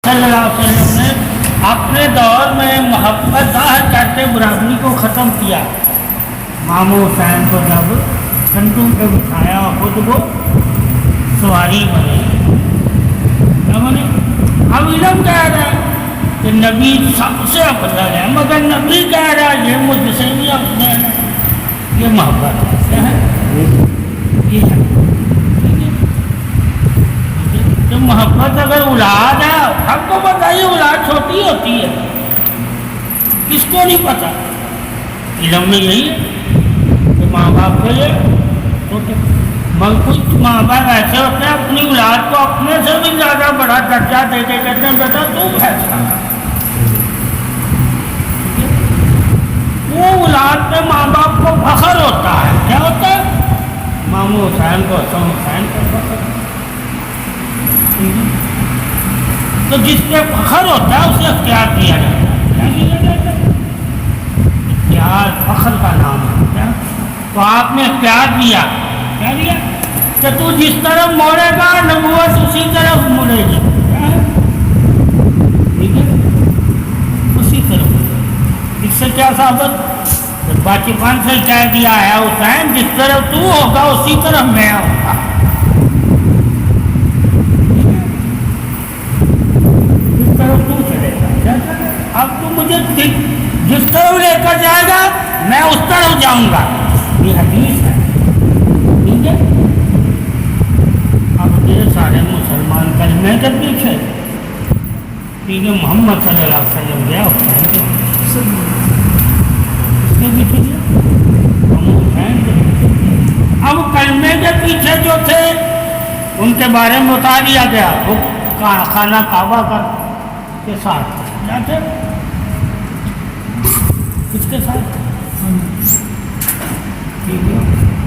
صلی اللہ علیہ وسلم نے اپنے دور میں محبت ظاہر کرتے برادری کو ختم کیا. امام حسین کو جب کنٹوں پہ بٹھایا خود وہ سواری بنے. اب علم کہہ رہا ہے کہ نبی سب سے افضل ہے، مگر نبی کہہ رہا ہے یہ مجھ سے بھی افضل ہے. یہ محبت ہے، یہ ہے کہ محبت اگر اولاد ہے، ہم کو پتہ ہی اولاد چھوٹی ہوتی ہے، کس کو نہیں پتہ. علم میں یہی ہے کہ ماں باپ کے لیے چھوٹے، مگر کچھ ماں باپ ایسے ہوتے ہیں اپنی اولاد کو اپنے سے بھی زیادہ بڑا درجہ دے کے کہتے ہیں بیٹا تو فیصلہ کر. وہ اولاد پہ ماں باپ کو فخر ہوتا ہے. کیا ہوتا ہے؟ امام حسین کو حسن حسین کو فخر. تو جس پہ فخر ہوتا ہے اسے اختیار دیا جاتا ہے. اختیار فخر کا نام ہے. تو آپ نے اختیار دیا، کیا دیا کہ تو جس طرف موڑے گا نبوت اسی طرف مڑے گی. ٹھیک ہے، اسی طرف. اس سے کیا ثابت؟ بچپن سے کہہ دیا ہے حسین جس طرف تو ہوگا اسی طرف میں ہوں گا. جس طرف تو چلے گا، اب تو مجھے جس طرف لے کر جائے گا میں اس طرف جاؤں گا. یہ حدیث ہے. ٹھیک ہے، اب یہ سارے مسلمان کلمے کے پیچھے. ٹھیک ہے، محمد صلی اللہ علیہ وسلم گیا حسین کے پیچھے. اب کلمے کے پیچھے جو تھے ان کے بارے میں بتا دیا گیا. وہ خانہ کعبہ کے ساتھ کیا تھے؟ کس کے ساتھ؟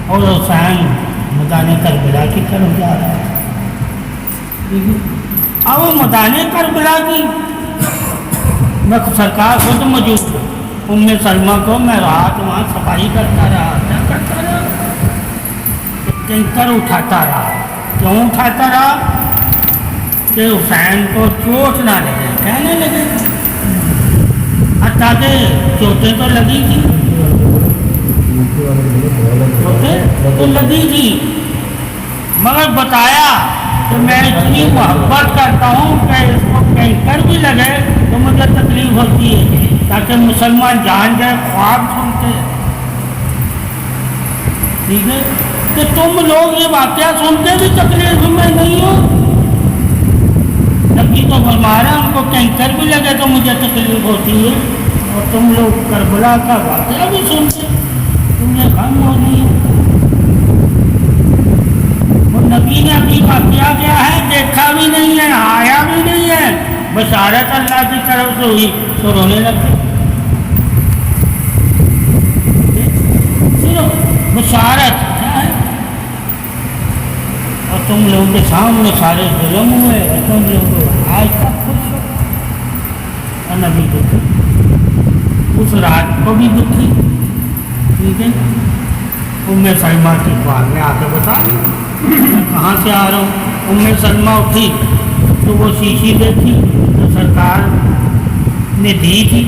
اور حسین میدان کربلا کی طرف جا رہا ہے. اب وہ میدان کربلا کی میں سرکار خود موجود ہوں. ام سلمہ کو میں رات وہاں صفائی کرتا رہا. کیا کرتا رہا؟ کنکر اٹھاتا رہا. کیوں اٹھاتا رہا؟ کہ حسین کو چوٹ نہ لگے. کہنے لگے حتیٰ کہ چوٹیں تو لگی تھی، چوٹیں تو لگی تھی، مگر بتایا کہ میں اتنی محبت کرتا ہوں کہ اس کو کنکر بھی لگے تو مجھے تکلیف ہوتی ہے، تاکہ مسلمان جان جائے خواب سنتے. ٹھیک ہے، کہ تم لوگ یہ واقعہ سن کے بھی تکلیف میں نہیں ہو. نبی تو فرما رہا ہم کو کینکر بھی لگے تو مجھے تکلیف ہوتی ہے، اور تم لوگ کربلا کا واقعہ بھی سنتے تمہیں غم ہو نہیں ہے. اور نبی نے ابھی واقعہ کیا ہے دیکھا بھی نہیں ہے، آیا بھی نہیں ہے، بشارت اللہ کی طرف سے ہوئی تو رونے لگے. صرف بشارت ہے اور تم لوگوں کے سامنے سارے ظلم ہوئے اور تم لوگ آج تک خوش ہو. اور نبی دکھی، اس رات کو بھی دکھی. ٹھیک ہے، ام سلمہ کی بات میں آ کے بتا میں کہاں سے آ رہا ہوں. ام سلمہ اٹھی تو وہ شیشی دیکھی تو سرکار نے دی تھی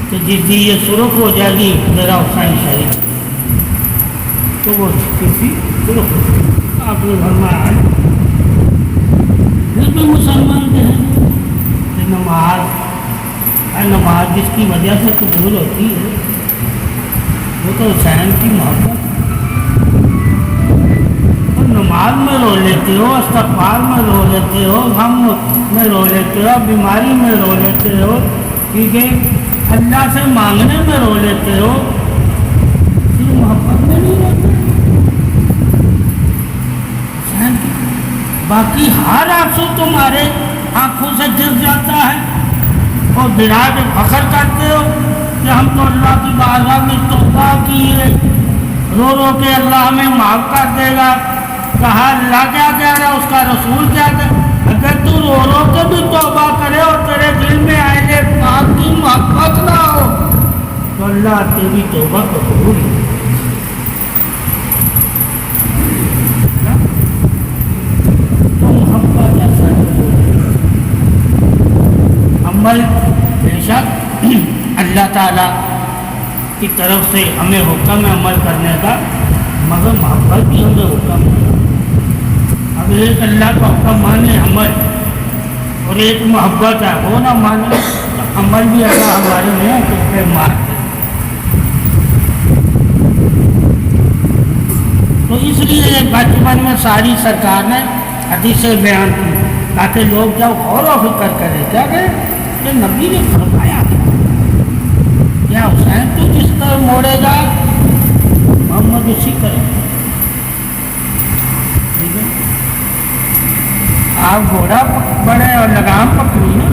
کہ جس دی یہ سرخ ہو جائے گی میرا حسین شہید. تو وہ کسی سرخ آپ نے فرمایا پھر بھی مسلمان کے ہیں کہ نماز جس کی وجہ سے قبول ہوتی ہے وہ تو حسین کی محبت. اور نماز میں رو لیتے ہو، استغفار میں رو لیتے ہو، غم میں رو لیتے ہو، بیماری میں رو لیتے ہو، ٹھیک ہے، اللہ سے مانگنے میں رو لیتے ہو، پھر محبت میں نہیں روتے. باقی ہر آنسو تمہارے آنکھوں سے گر جاتا ہے اور بنا کے فخر کرتے ہو کہ ہم تو اللہ کی بارگاہ میں توبہ کیے، رو رو کے اللہ ہمیں معاف کر دے گا. کہا اللہ کیا کہہ رہا، اس کا رسول کیا کہہ رہا؟ اگر تو رو رو کے بھی توبہ کرے اور تیرے دل میں اہل پاک کی محبت نہ ہو تو اللہ تیری توبہ قبول نہیں. شک اللہ تعالیٰ کی طرف سے ہمیں حکم ہے عمل کرنے کا، مگر محبت بھی ہمیں حکم ہے۔ اب ایک اللہ کا حکم مانے عمل، اور ایک محبت ہے وہ نہ مانے تو عمل بھی اللہ ہمارے میں کس پہ مار دے۔ تو اس لیے بچپن میں ساری سرکار نے حدیثیں بیان کی تاکہ لوگ جب غور و فکر کریں کیا کہ یہ نبی نے فرمایا کیا حسین تو جس طرح موڑے گا محمد اسی کرے گا۔ ٹھیک ہے، آپ گھوڑا بڑھے اور لگام پکڑی نا،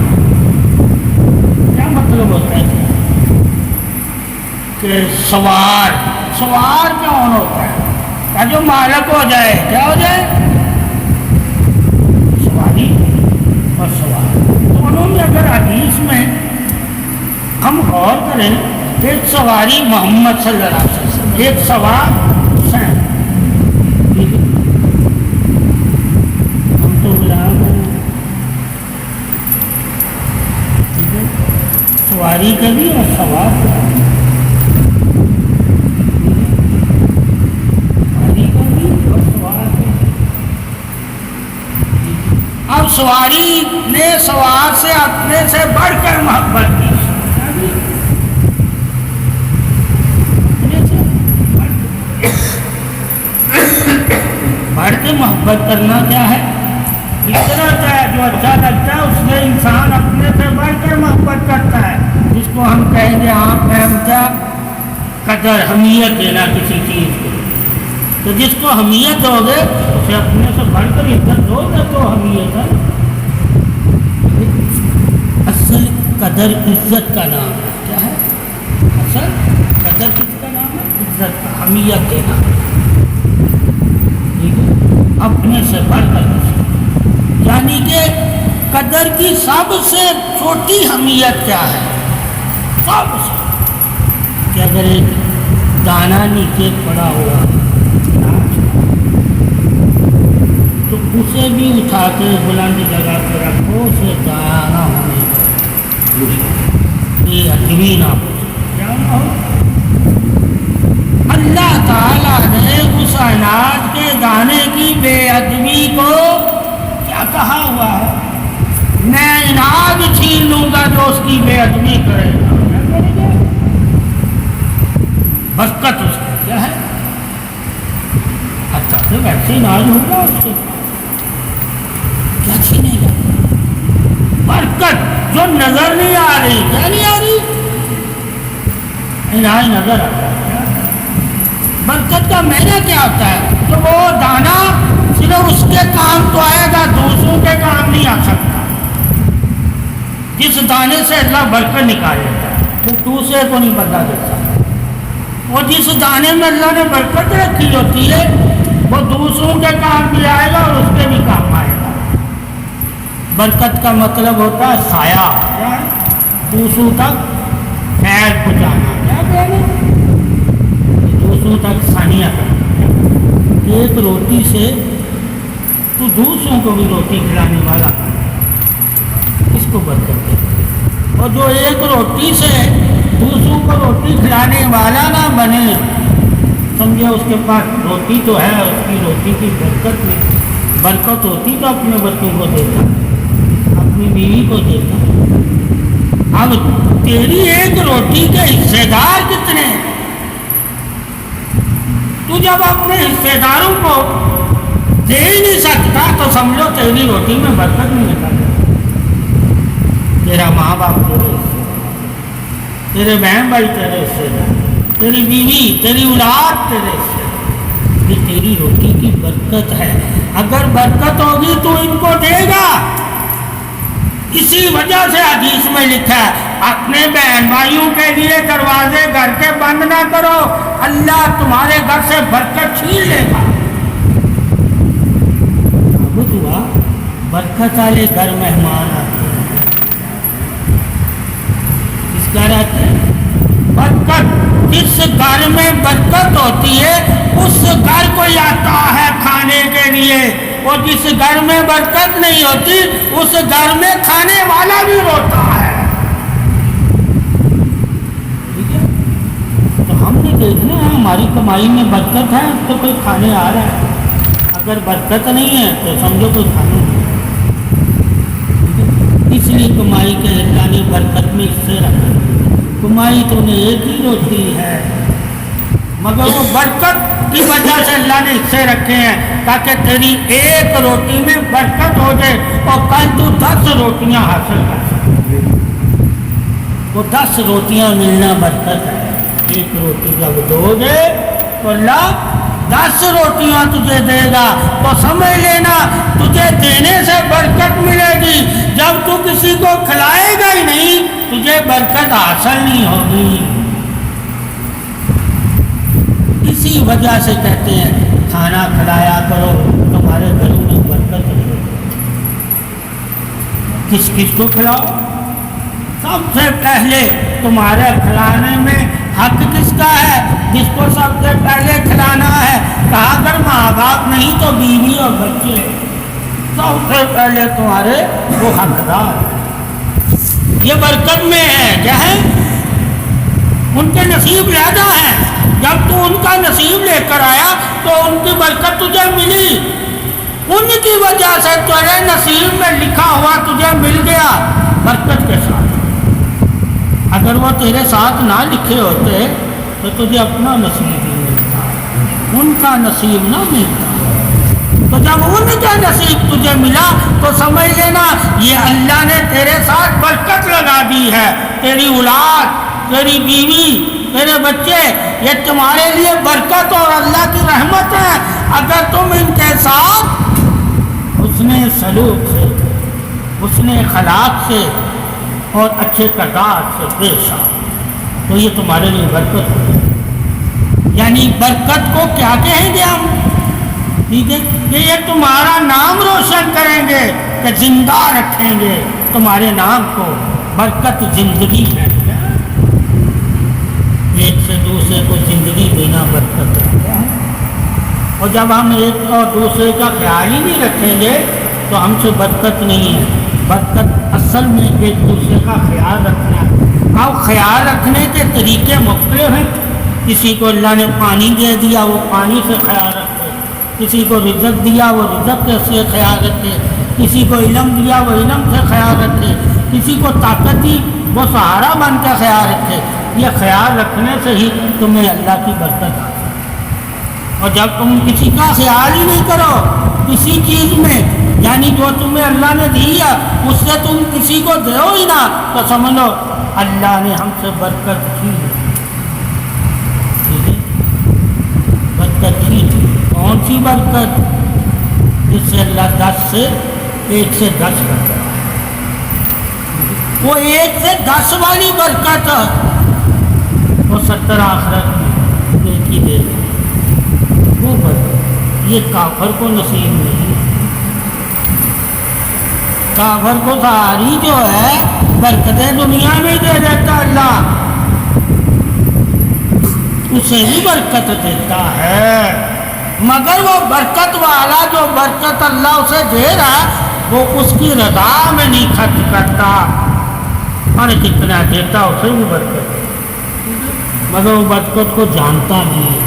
کیا مطلب ہوتا ہے کہ سوار کون ہوتا ہے؟ کا جو مالک ہو جائے کیا ہو جائے؟ سواری اور سوار دونوں میں اگر حدیث میں ہم غور کریں، ایک سواری محمد صلی اللہ علیہ وسلم، ایک سوار حسین، ہم تو غلام ہیں، سواری کا بھی اور سوار کا بھی، اب سواری نے سوار سے اپنے سے بڑھ کر محبت کی، بڑھ کے محبت کرنا کیا ہے؟ فطرت ہے، جو اچھا لگتا ہے اس میں انسان اپنے سے بڑھ کر محبت کرتا ہے، جس کو ہم کہیں گے عام فہم کیا قدر اہمیت دینا کسی چیز کو، تو جس کو اہمیت دو گے اسے اپنے سے بڑھ کر عزت دو گے تو اہمیت ہے۔ اصل قدر عزت کا نام ہے، کیا ہے اصل قدر کس کا نام ہے؟ عزت کا، اہمیت دینا، ٹھیک ہے، اپنے سے بڑھ کر، یعنی کہ قدر کی سب سے چھوٹی اہمیت کیا ہے؟ سب سے کہ اگر ایک دانا نیچے پڑا ہوا تو اسے بھی اٹھا کے بلند جگہ پہ رکھو، اسے دانا ہونے یہ ادبی نہ ہو، کیا نہ ہو۔ اللہ تعالیٰ نے اس اناج کے دانے کی بے ادبی کو کیا کہا ہوا ہے؟ میں اناج چھین لوں گا جو اس کی بے ادبی کرے گا، کیا کرے گا؟ برکت اس کی کیا ہے؟ حتیٰ کہ ویسے اناج ہوگا اس کے کیا چھینے گا؟ برکت جو نظر نہیں آ رہی، کیا نہیں آ رہی؟ اناج نظر آتا ہے۔ برکت کا معنی کیا ہوتا ہے؟ کہ وہ دانا صرف اس کے کام تو آئے گا، دوسروں کے کام نہیں آ سکتا۔ جس دانے سے اللہ برکت نکال لیتا ہے وہ دوسرے کو نہیں بدلا دیتا، اور جس دانے میں اللہ نے برکت رکھی ہوتی ہے وہ دوسروں کے کام بھی آئے گا اور اس کے بھی کام آئے گا۔ برکت کا مطلب ہوتا ہے سایہ، دوسروں تک خیر پہنچانا، کیا کہنا؟ دوسروں تک ثانیہ کرنا۔ ایک روٹی سے تو دوسروں کو بھی روٹی کھلانے والا اس کو برکت ہے، اور جو ایک روٹی سے دوسروں کو روٹی کھلانے والا نہ بنے، سمجھے اس کے پاس روٹی تو ہے، اس کی روٹی کی برکت نہیں، برکت ہوتی تو اپنے بچوں کو دیتا، اپنی بیوی کو دیتا۔ اب تیری ایک روٹی کے حصے دار کتنے؟ تو جب اپنے حصے داروں کو دے ہی نہیں سکتا تو سمجھو تیری روٹی میں برکت نہیں نکل۔ تیرا ماں باپ تیرے حصے، تیرے بہن بھائی تیرے حصے، تیری بیوی، تیری اولاد تیرے حصے، یہ تیری روٹی کی برکت ہے۔ اگر برکت ہوگی تو ان کو دے گا۔ اسی وجہ سے حدیث میں لکھا ہے اپنے بہن بھائیوں کے لیے دروازے گھر کے بند نہ کرو، اللہ تمہارے گھر سے برکت چھین لے گا۔ اب دعا برکت والے گھر مہمان آتے ہیں، کس گھر آتے ہیں؟ برکت، جس گھر میں برکت ہوتی ہے اس گھر کو آتا ہے کھانے کے لیے، اور جس گھر میں برکت نہیں ہوتی اس گھر میں کھانے والا بھی روتا ہے۔ دیکھنا ہماری کمائی میں برکت ہے تو کوئی کھانے آ رہا ہے، اگر برکت نہیں ہے تو سمجھو کوئی کھانے نہیں ہے۔ اس لیے کمائی کے اللہ نے برکت میں اس سے رکھا، کمائی تو نے ایک ہی روٹی ہے مگر وہ برکت کی وجہ سے اللہ نے حصے رکھے ہیں تاکہ تیری ایک روٹی میں برکت ہو جائے اور کل تو 10 روٹیاں حاصل کر سکے۔ وہ 10 روٹیاں ملنا برکت ہے، ایک روٹی جب دو گے تو اللہ 10 روٹیاں تجھے دے گا، تو سمجھ لینا تجھے دینے سے برکت ملے گی، جب تو کسی کو کھلائے گا ہی نہیں تجھے برکت حاصل نہیں ہوگی۔ اسی وجہ سے کہتے ہیں کھانا کھلایا کرو تمہارے گھروں میں برکت رہے۔ کس کس کو کھلاؤ؟ سب سے پہلے تمہارے کھلانے میں حق کس کا ہے؟ جس کو سب سے پہلے کھلانا ہے، کہا اگر ماں باپ نہیں تو بیوی اور بچے، سب سے پہلے تمہارے وہ حقدار، یہ برکت میں ہے کیا ہے؟ ان کے نصیب زیادہ ہیں، جب تو ان کا نصیب لے کر آیا تو ان کی برکت تجھے ملی، ان کی وجہ سے تیرے نصیب میں لکھا ہوا تجھے مل گیا برکت کے ساتھ۔ اگر وہ تیرے ساتھ نہ لکھے ہوتے تو تجھے اپنا نصیب ہی ملتا، ان کا نصیب نہ ملتا۔ تو جب ان کا نصیب تجھے ملا تو سمجھ لینا یہ اللہ نے تیرے ساتھ برکت لگا دی ہے، تیری اولاد، تیری بیوی، تیرے بچے، یہ تمہارے لیے برکت اور اللہ کی رحمت ہے اگر تم ان کے ساتھ حسن سلوک سے، حسن اخلاق سے اور اچھے کردار سے پیش آؤ تو یہ تمہارے لیے برکت ہوگی۔ یعنی برکت کو کیا کہیں گے ہم؟ ٹھیک ہے کہ یہ تمہارا نام روشن کریں گے، کہ زندہ رکھیں گے تمہارے نام کو، برکت زندگی ہے، ایک سے دوسرے کو زندگی دینا برکت ہے۔ اور جب ہم ایک اور دوسرے کا خیال ہی نہیں رکھیں گے تو ہم سے برکت نہیں ہے۔ برکت اصل میں ایک دوسرے کا خیال رکھنا ہے۔ اب خیال رکھنے کے طریقے مختلف ہیں، کسی کو اللہ نے پانی دے دیا وہ پانی سے خیال رکھے، کسی کو رزق دیا وہ رزق سے خیال رکھے، کسی کو علم دیا وہ علم سے خیال رکھے، کسی کو طاقت دی وہ سہارا بن کے خیال رکھے۔ یہ خیال رکھنے سے ہی تمہیں اللہ کی برکت آتی ہے۔ اور جب تم کسی کا خیال ہی نہیں کرو کسی چیز میں، یعنی جو تمہیں اللہ نے دی ہے اس سے تم کسی کو دو ہی نہ، تو سمجھ لو اللہ نے ہم سے برکت کی ہے۔ برکت کی کون سی برکت؟ جس سے اللہ 10 سے 1 سے 10 کرتا ہے، وہ 1 سے 10 والی برکت وہ 70 آخرت میں کی دے گا، وہ برکت یہ کافر کو نصیب نہیں ہے۔ کافر کو ساری جو ہے برکتیں دنیا میں دے دیتا اللہ، اسے بھی برکت دیتا ہے، مگر وہ برکت والا جو برکت اللہ اسے دے رہا وہ اس کی رضا میں نہیں خرچ کرتا، اور کتنا دیتا اسے بھی برکت، مگر وہ برکت کو جانتا نہیں ہے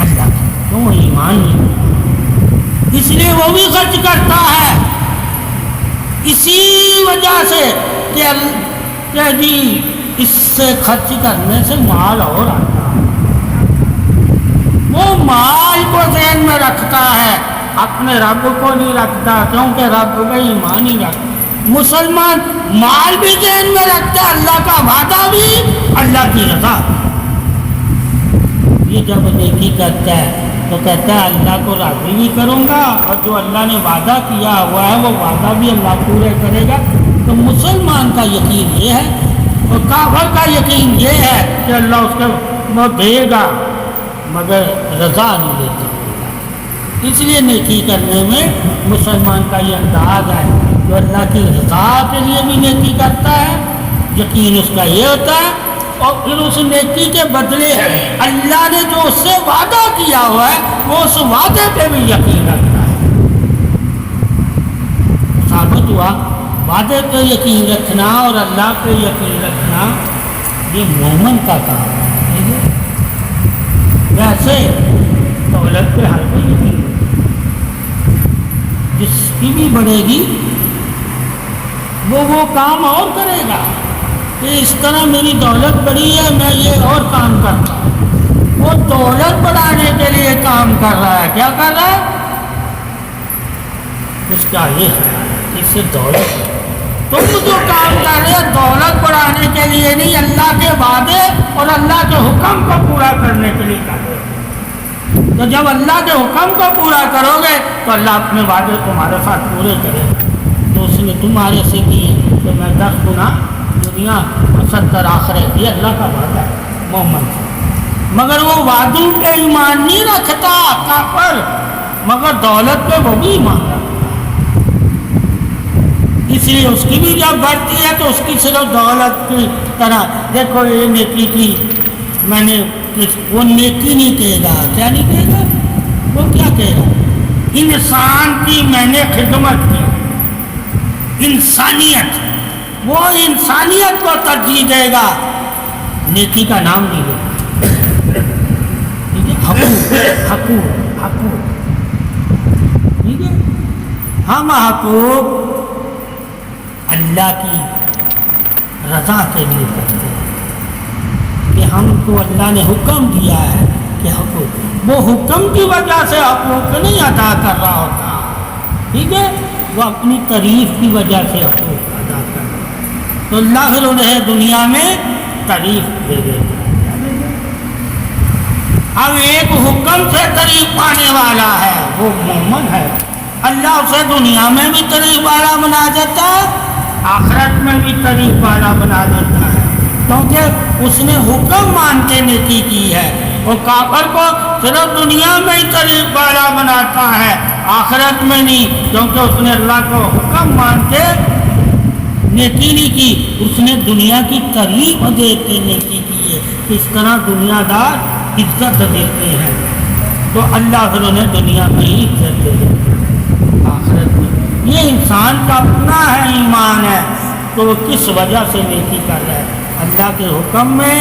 اللہ تو وہ ایمان نہیں، اس لیے وہ بھی خرچ کرتا ہے، اسی وجہ سے کہ جی اس سے خرچ کرنے سے مال اور آتا ہے، وہ مال کو ذہن میں رکھتا ہے، اپنے رب کو نہیں رکھتا، کیونکہ رب کا ایمان ہی رکھتا۔ مسلمان مال بھی ذہن میں رکھتا ہے، اللہ کا وعدہ بھی، اللہ کی رضا۔ یہ جب نیکی کرتا ہے تو کہتا ہے اللہ کو راضی بھی کروں گا، اور جو اللہ نے وعدہ کیا ہوا ہے وہ وعدہ بھی اللہ پورے کرے گا۔ تو مسلمان کا یقین یہ ہے، اور کافر کا یقین یہ ہے کہ اللہ اس کو وہ دے گا مگر رضا نہیں دیتا۔ اس لیے نیکی کرنے میں مسلمان کا یہ انداز ہے، جو اللہ کی رضا کے لیے بھی نیکی کرتا ہے، یقین اس کا یہ ہوتا ہے، اور پھر اس نیکی کے بدلے اللہ نے جو اس سے وعدہ کیا ہوا ہے وہ اس وعدے پہ بھی یقین رکھتا ہے۔ ثابت ہوا وعدے پہ یقین رکھنا اور اللہ پہ یقین رکھنا یہ مومن کا کام ہے. ویسے دولت پہ ہر کوئی نہیں، جس کی بھی بڑھے گی وہ کام اور کرے گا کہ اس طرح میری دولت بڑھی ہے میں یہ اور کام کرتا ہوں. وہ دولت بڑھانے کے لیے کام کر رہا ہے. کیا کر رہا ہے؟ اس کا یہ ہے اس سے دولت. تم جو کام کر رہے ہو دولت بڑھانے کے لیے نہیں، اللہ کے وعدے اور اللہ کے حکم کو پورا کرنے کے لیے کر رہے ہو. تو جب اللہ کے حکم کو پورا کرو گے تو اللہ اپنے وعدے تمہارے ساتھ پورے کرے گا. تو اس نے تمہارے سے کیے کہ میں 10 گنا دنیا اور 70 آخرت، یہ اللہ کا وعدہ ہے مومن سے. مگر وہ وعدوں پہ ایمان نہیں رکھتا کافر، مگر دولت پہ وہ بھی ایمان رکھتا. اس لیے اس کی بھی جب بڑھتی ہے تو اس کی صرف دولت کی طرح دیکھو یہ نیکی کی میں نے، وہ نیکی نہیں کہے گا. کیا نہیں کہے گا؟ وہ کیا کہے گا؟ انسان کی میں نے خدمت کی، انسانیت، وہ انسانیت کو ترجیح دے گا، نیکی کا نام نہیں لے گا. حقوق ٹھیک ہے. ہم حقوق اللہ کی رضا کے لیے کرتے ہیں کہ ہم کو اللہ نے حکم دیا ہے کہ حقوق، وہ حکم کی وجہ سے حقوق نہیں ادا کر رہا ہوتا. ٹھیک ہے، وہ اپنی تعریف کی وجہ سے حقوق ادا کر رہا ہے. تو اللہ پھر انہیں دنیا میں تعریف دے دے گا. اب ایک حکم سے تعریف پانے والا ہے وہ مومن ہے. اللہ اسے دنیا میں بھی تعریف والا بنا دیتا ہے، آخرت میں بھی تعریف والا بنا دیتا ہے، کیونکہ اس نے حکم مان کے نیکی کی ہے. اور کافر کو صرف دنیا میں ہی تعریف والا بناتا ہے، آخرت میں نہیں، کیونکہ اس نے اللہ کو حکم مان کے نیکی نہیں کی. اس نے دنیا کی تعریف دے کے نیکی کی ہے. اس طرح دنیا دار عزت دیتے ہیں تو اللہ پھر انہیں دنیا میں ہی عزت دے دیتے ہیں آخرت میں. یہ انسان کا اپنا ہے، ایمان ہے. تو وہ کس وجہ سے نیکی کر رہا ہے؟ اللہ کے حکم میں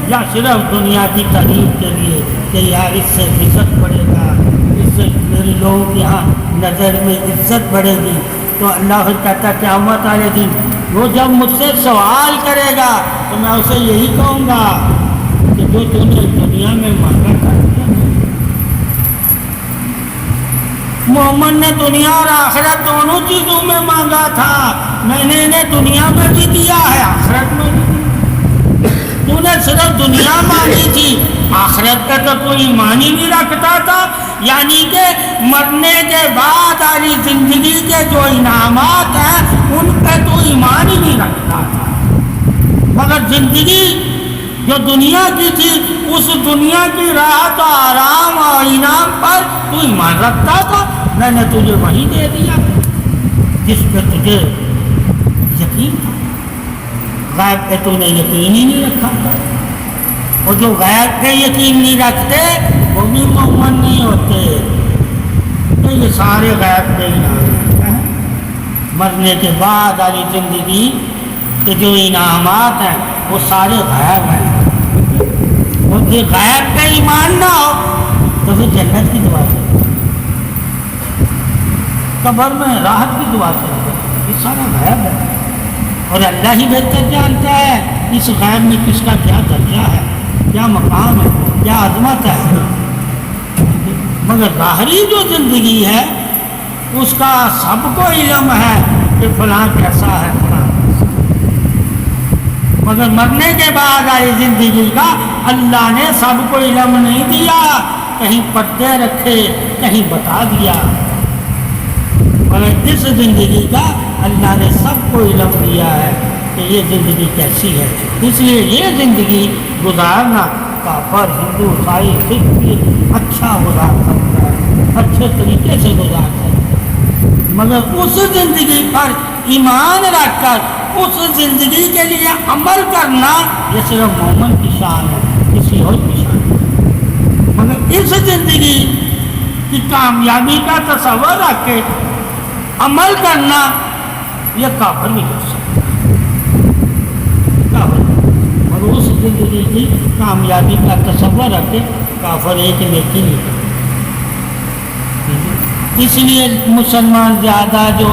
یا صرف دنیا کی تعریف کے لیے کہ یار اس سے عزت بڑھے گا، اس سے میرے لوگوں کے یہاں نظر میں عزت بڑھے گی. تو اللہ پھر کہتا ہے قیامت والے دن وہ جب مجھ سے سوال کرے گا تو میں اسے یہی کہوں گا کہ جو تم نے دنیا میں مانگا تھا. محمد نے دنیا اور آخرت دونوں چیزوں میں مانگا تھا، میں نے انہیں دنیا میں بھی دیا ہے آخرت میں بھی دیا. تو نے صرف دنیا مانگی تھی، آخرت کا تو کوئی ایمان ہی نہیں رکھتا تھا. یعنی کہ مرنے کے بعد والی زندگی کے جو انعامات ہیں ان پہ تو ایمان ہی نہیں رکھتا تھا. مگر زندگی جو دنیا کی تھی اس دنیا کی راحت و آرام اور انعام پر تو ایمان رکھتا تھا. میں نے تجھے وہی دے دیا جس پہ تجھے یقین تھا. غیب پہ تو نے یقین ہی نہیں رکھا تھا. اور جو غیب پہ یقین نہیں رکھتے وہ بھی مومن نہیں ہوتے. تو یہ سارے غیب پہ ایمان ہے. مرنے کے بعد والی زندگی کے جو انعامات ہیں وہ سارے غیب ہیں. اور یہ غیب پہ ایمان نہ ہو تو پھر جنت کی دعا سے، قبر میں راحت کی دعا سے، یہ سارا غیب ہے. اور اللہ ہی بہتر جانتا ہے اس غیب میں کس کا کیا درجہ ہے، کیا مقام ہے، کیا عظمت ہے. مگر ظاہری جو زندگی ہے اس کا سب کو علم ہے کہ فلاں کیسا ہے فلاں کیسا ہے. مگر مرنے کے بعد آئی زندگی کا اللہ نے سب کو علم نہیں دیا، کہیں پردے رکھے کہیں بتا دیا. مگر اس زندگی کا اللہ نے سب کو علم دیا ہے کہ یہ زندگی کیسی ہے. اس لیے یہ زندگی گزارنا کافر ہندو عیسائی سکھ بھی اچھا گزار سکتا ہے، اچھے طریقے سے گزار سکتا ہے. مگر اس زندگی پر ایمان رکھ کر اس زندگی کے لیے عمل کرنا یہ صرف مومن کی شان ہے، کسی اور کی شان ہے. مگر اس زندگی کی کامیابی کا تصور رکھ کے عمل کرنا یہ کافر بھی کر سکتا ہے. کافر اور اس زندگی کی کامیابی کا تصور رکھے کافر ایک نیکی نہیں کرے. اس لیے مسلمان زیادہ جو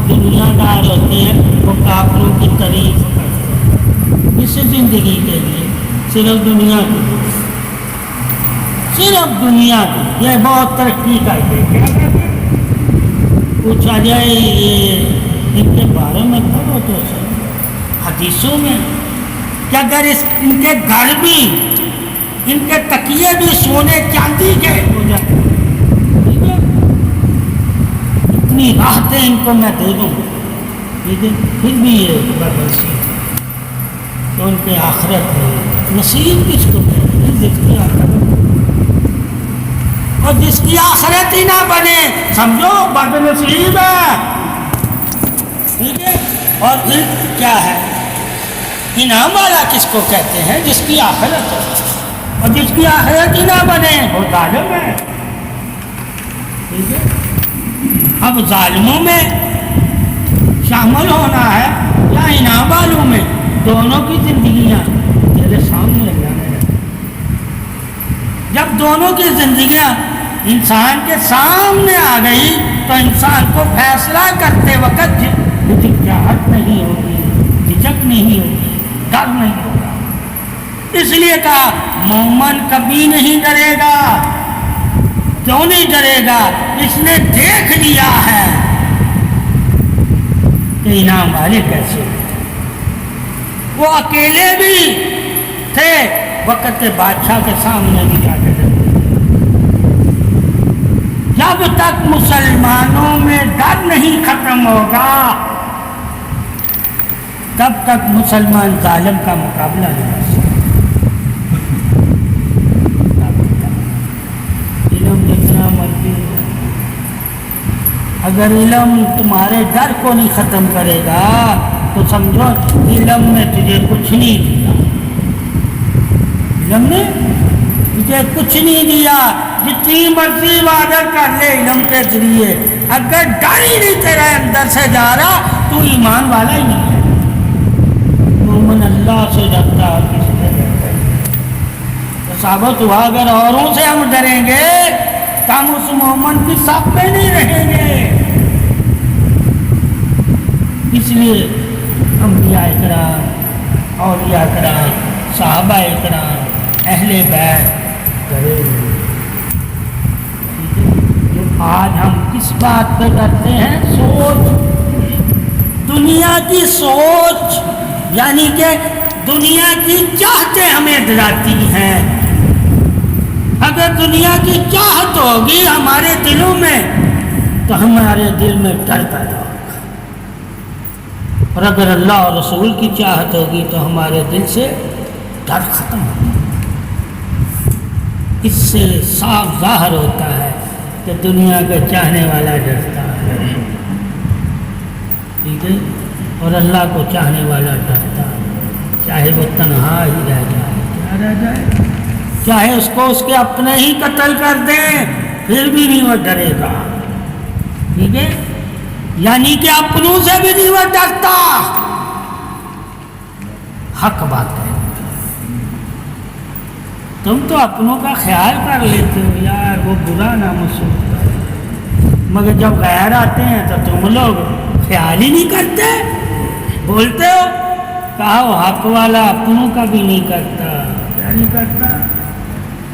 دنیا دار ہوتے ہیں وہ کافروں کی تعریف کرتے ہیں اس زندگی کے لیے، صرف دنیا کے لیے، صرف دنیا کی. یہ بہت ترقی کرتے کیا کہتے ہیں، پوچھا جائے یہ ان کے بارے میں پڑھو تو صحیح حدیثوں میں کہ اگر ان کے گھر بھی، ان کے تکیے بھی سونے چاندی کے ہو جائے، اتنی راحتیں ان کو میں دے دوں، ٹھیک ہے، پھر بھی یہ بدنصیب ہے. تو ان کے آخرت ہے. نصیب کس کو کہتے ہیں؟ جس کی آخرت، اور جس کی آخرت ہی نہ بنے سمجھو بد نصیب ہے. ٹھیک ہے. اور پھر کیا ہے، انعام والا کس کو کہتے ہیں؟ جس کی آخرت ہو، اور جس کی آخرت ہی نہ بنے وہ ظالم ہے. ٹھیک ہے. اب ظالموں میں شامل ہونا ہے یا انعام والوں میں، دونوں کی زندگیاں میرے سامنے لانا ہے. جب دونوں کی زندگیاں انسان کے سامنے آ گئی تو انسان کو فیصلہ کرتے وقت جھجک نہیں ہوگی، جھجک نہیں ہوگی، ڈر نہیں ہوگا. اس لیے کہا مومن کبھی نہیں ڈرے گا. کیوں نہیں ڈرے گا؟ اس نے دیکھ لیا ہے کہ انعام والے کیسے. وہ اکیلے بھی تھے وقت کے بادشاہ کے سامنے بھی جا کے ڈرتے. جب تک مسلمانوں میں ڈر نہیں ختم ہوگا تب تک مسلمان ظالم کا مقابلہ نہیں کر سکتے. علم جتنا مرضی ہو، اگر علم تمہارے ڈر کو نہیں ختم کرے گا تو سمجھو علم نے تجھے کچھ نہیں دیا. علم نے تجھے کچھ نہیں دیا. جتنی مرضی عبادت کر لے علم کے ذریعے، اگر ڈر ہی نہیں تیرے اندر سے جا رہا تو ایمان والا ہی نہیں ہے. مومن اللہ سے ڈرتا اور کس سے ڈرتا ہے. تو ثابت ہوا اگر اوروں سے ہم ڈریں گے تو ہم اس مومن کی صف میں نہیں رہیں گے. اس لیے انبیاء کرام، اولیاء کرام، صحابہ کرام، اہل بیت ڈرے. آج ہم کس بات پہ کرتے ہیں؟ سوچ، دنیا کی سوچ، یعنی کہ دنیا کی چاہتیں ہمیں ڈراتی ہیں. اگر دنیا کی چاہت ہوگی ہمارے دلوں میں تو ہمارے دل میں ڈر پیدا ہوگا، اور اگر اللہ اور رسول کی چاہت ہوگی تو ہمارے دل سے ڈر ختم ہوگا. اس سے صاف ظاہر ہوتا ہے کہ دنیا کا چاہنے والا ڈرتا ہے، ٹھیک ہے، اور اللہ کو چاہنے والا ڈرتا ہے. چاہے وہ تنہا ہی رہ جائے، کیا رہ جائے، چاہے اس کو اس کے اپنے ہی قتل کر دیں پھر بھی نہیں وہ ڈرے گا. ٹھیک ہے، یعنی کہ اپنوں سے بھی نہیں وہ ڈرتا. حق بات ہے. تم تو اپنوں کا خیال کر لیتے ہو یار وہ برا نہ محسوس کرے، مگر جب غیر آتے ہیں تو تم لوگ خیال ہی نہیں کرتے، بولتے ہو. کہا وہ حق والا اپنوں کا بھی نہیں کرتا. کیا نہیں کرتا؟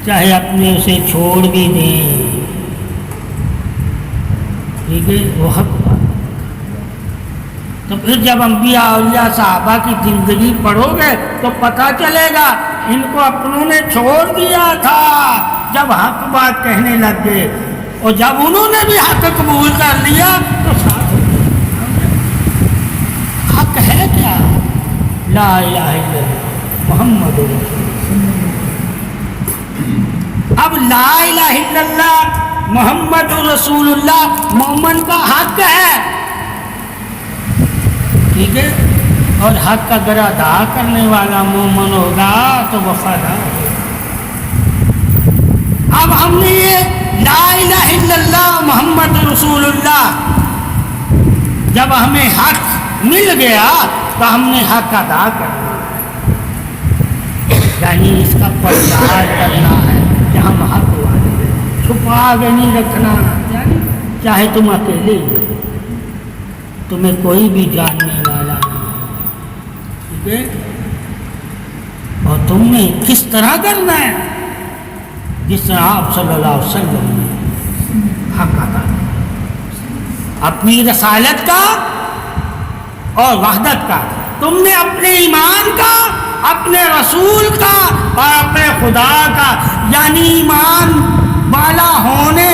چاہے اپنے اسے چھوڑ بھی دیں، ٹھیک ہے، وہ حق والا. تو پھر جب انبیاء اولیاء صحابہ کی زندگی پڑھو گے تو پتہ چلے گا ان کو اپنوں نے چھوڑ دیا تھا جب حق بات کہنے لگ گئے، اور جب انہوں نے بھی حق قبول کر لیا تو ساتھ حق ہے کیا؟ لا الہ الا اللہ محمد رسول اللہ. اب لا الہ الا اللہ محمد رسول اللہ مومن کا حق ہے، ٹھیک ہے، اور حق اگر ادا کرنے والا مومن ہوگا تو وفادار ہوگا. اب ہم نے یہ لا الہ الا اللہ محمد رسول اللہ جب ہمیں حق مل گیا تو ہم نے حق ادا کرنا. یعنی اس کا پرچار کرنا ہے کہ ہم حق والے ہیں، چھپا کے نہیں رکھنا، یعنی چاہے تم اکیلے ہو، تمہیں کوئی بھی جاننے والا نہیں، ٹھیک ہے؟ اور تم نے کس طرح کرنا ہے؟ جس طرح آپ صلی اللہ علیہ وسلم نے حق ادا کیا، اپنی رسالت کا اور وحدت کا، تم نے اپنے ایمان کا، اپنے رسول کا اور اپنے خدا کا، یعنی ایمان والا ہونے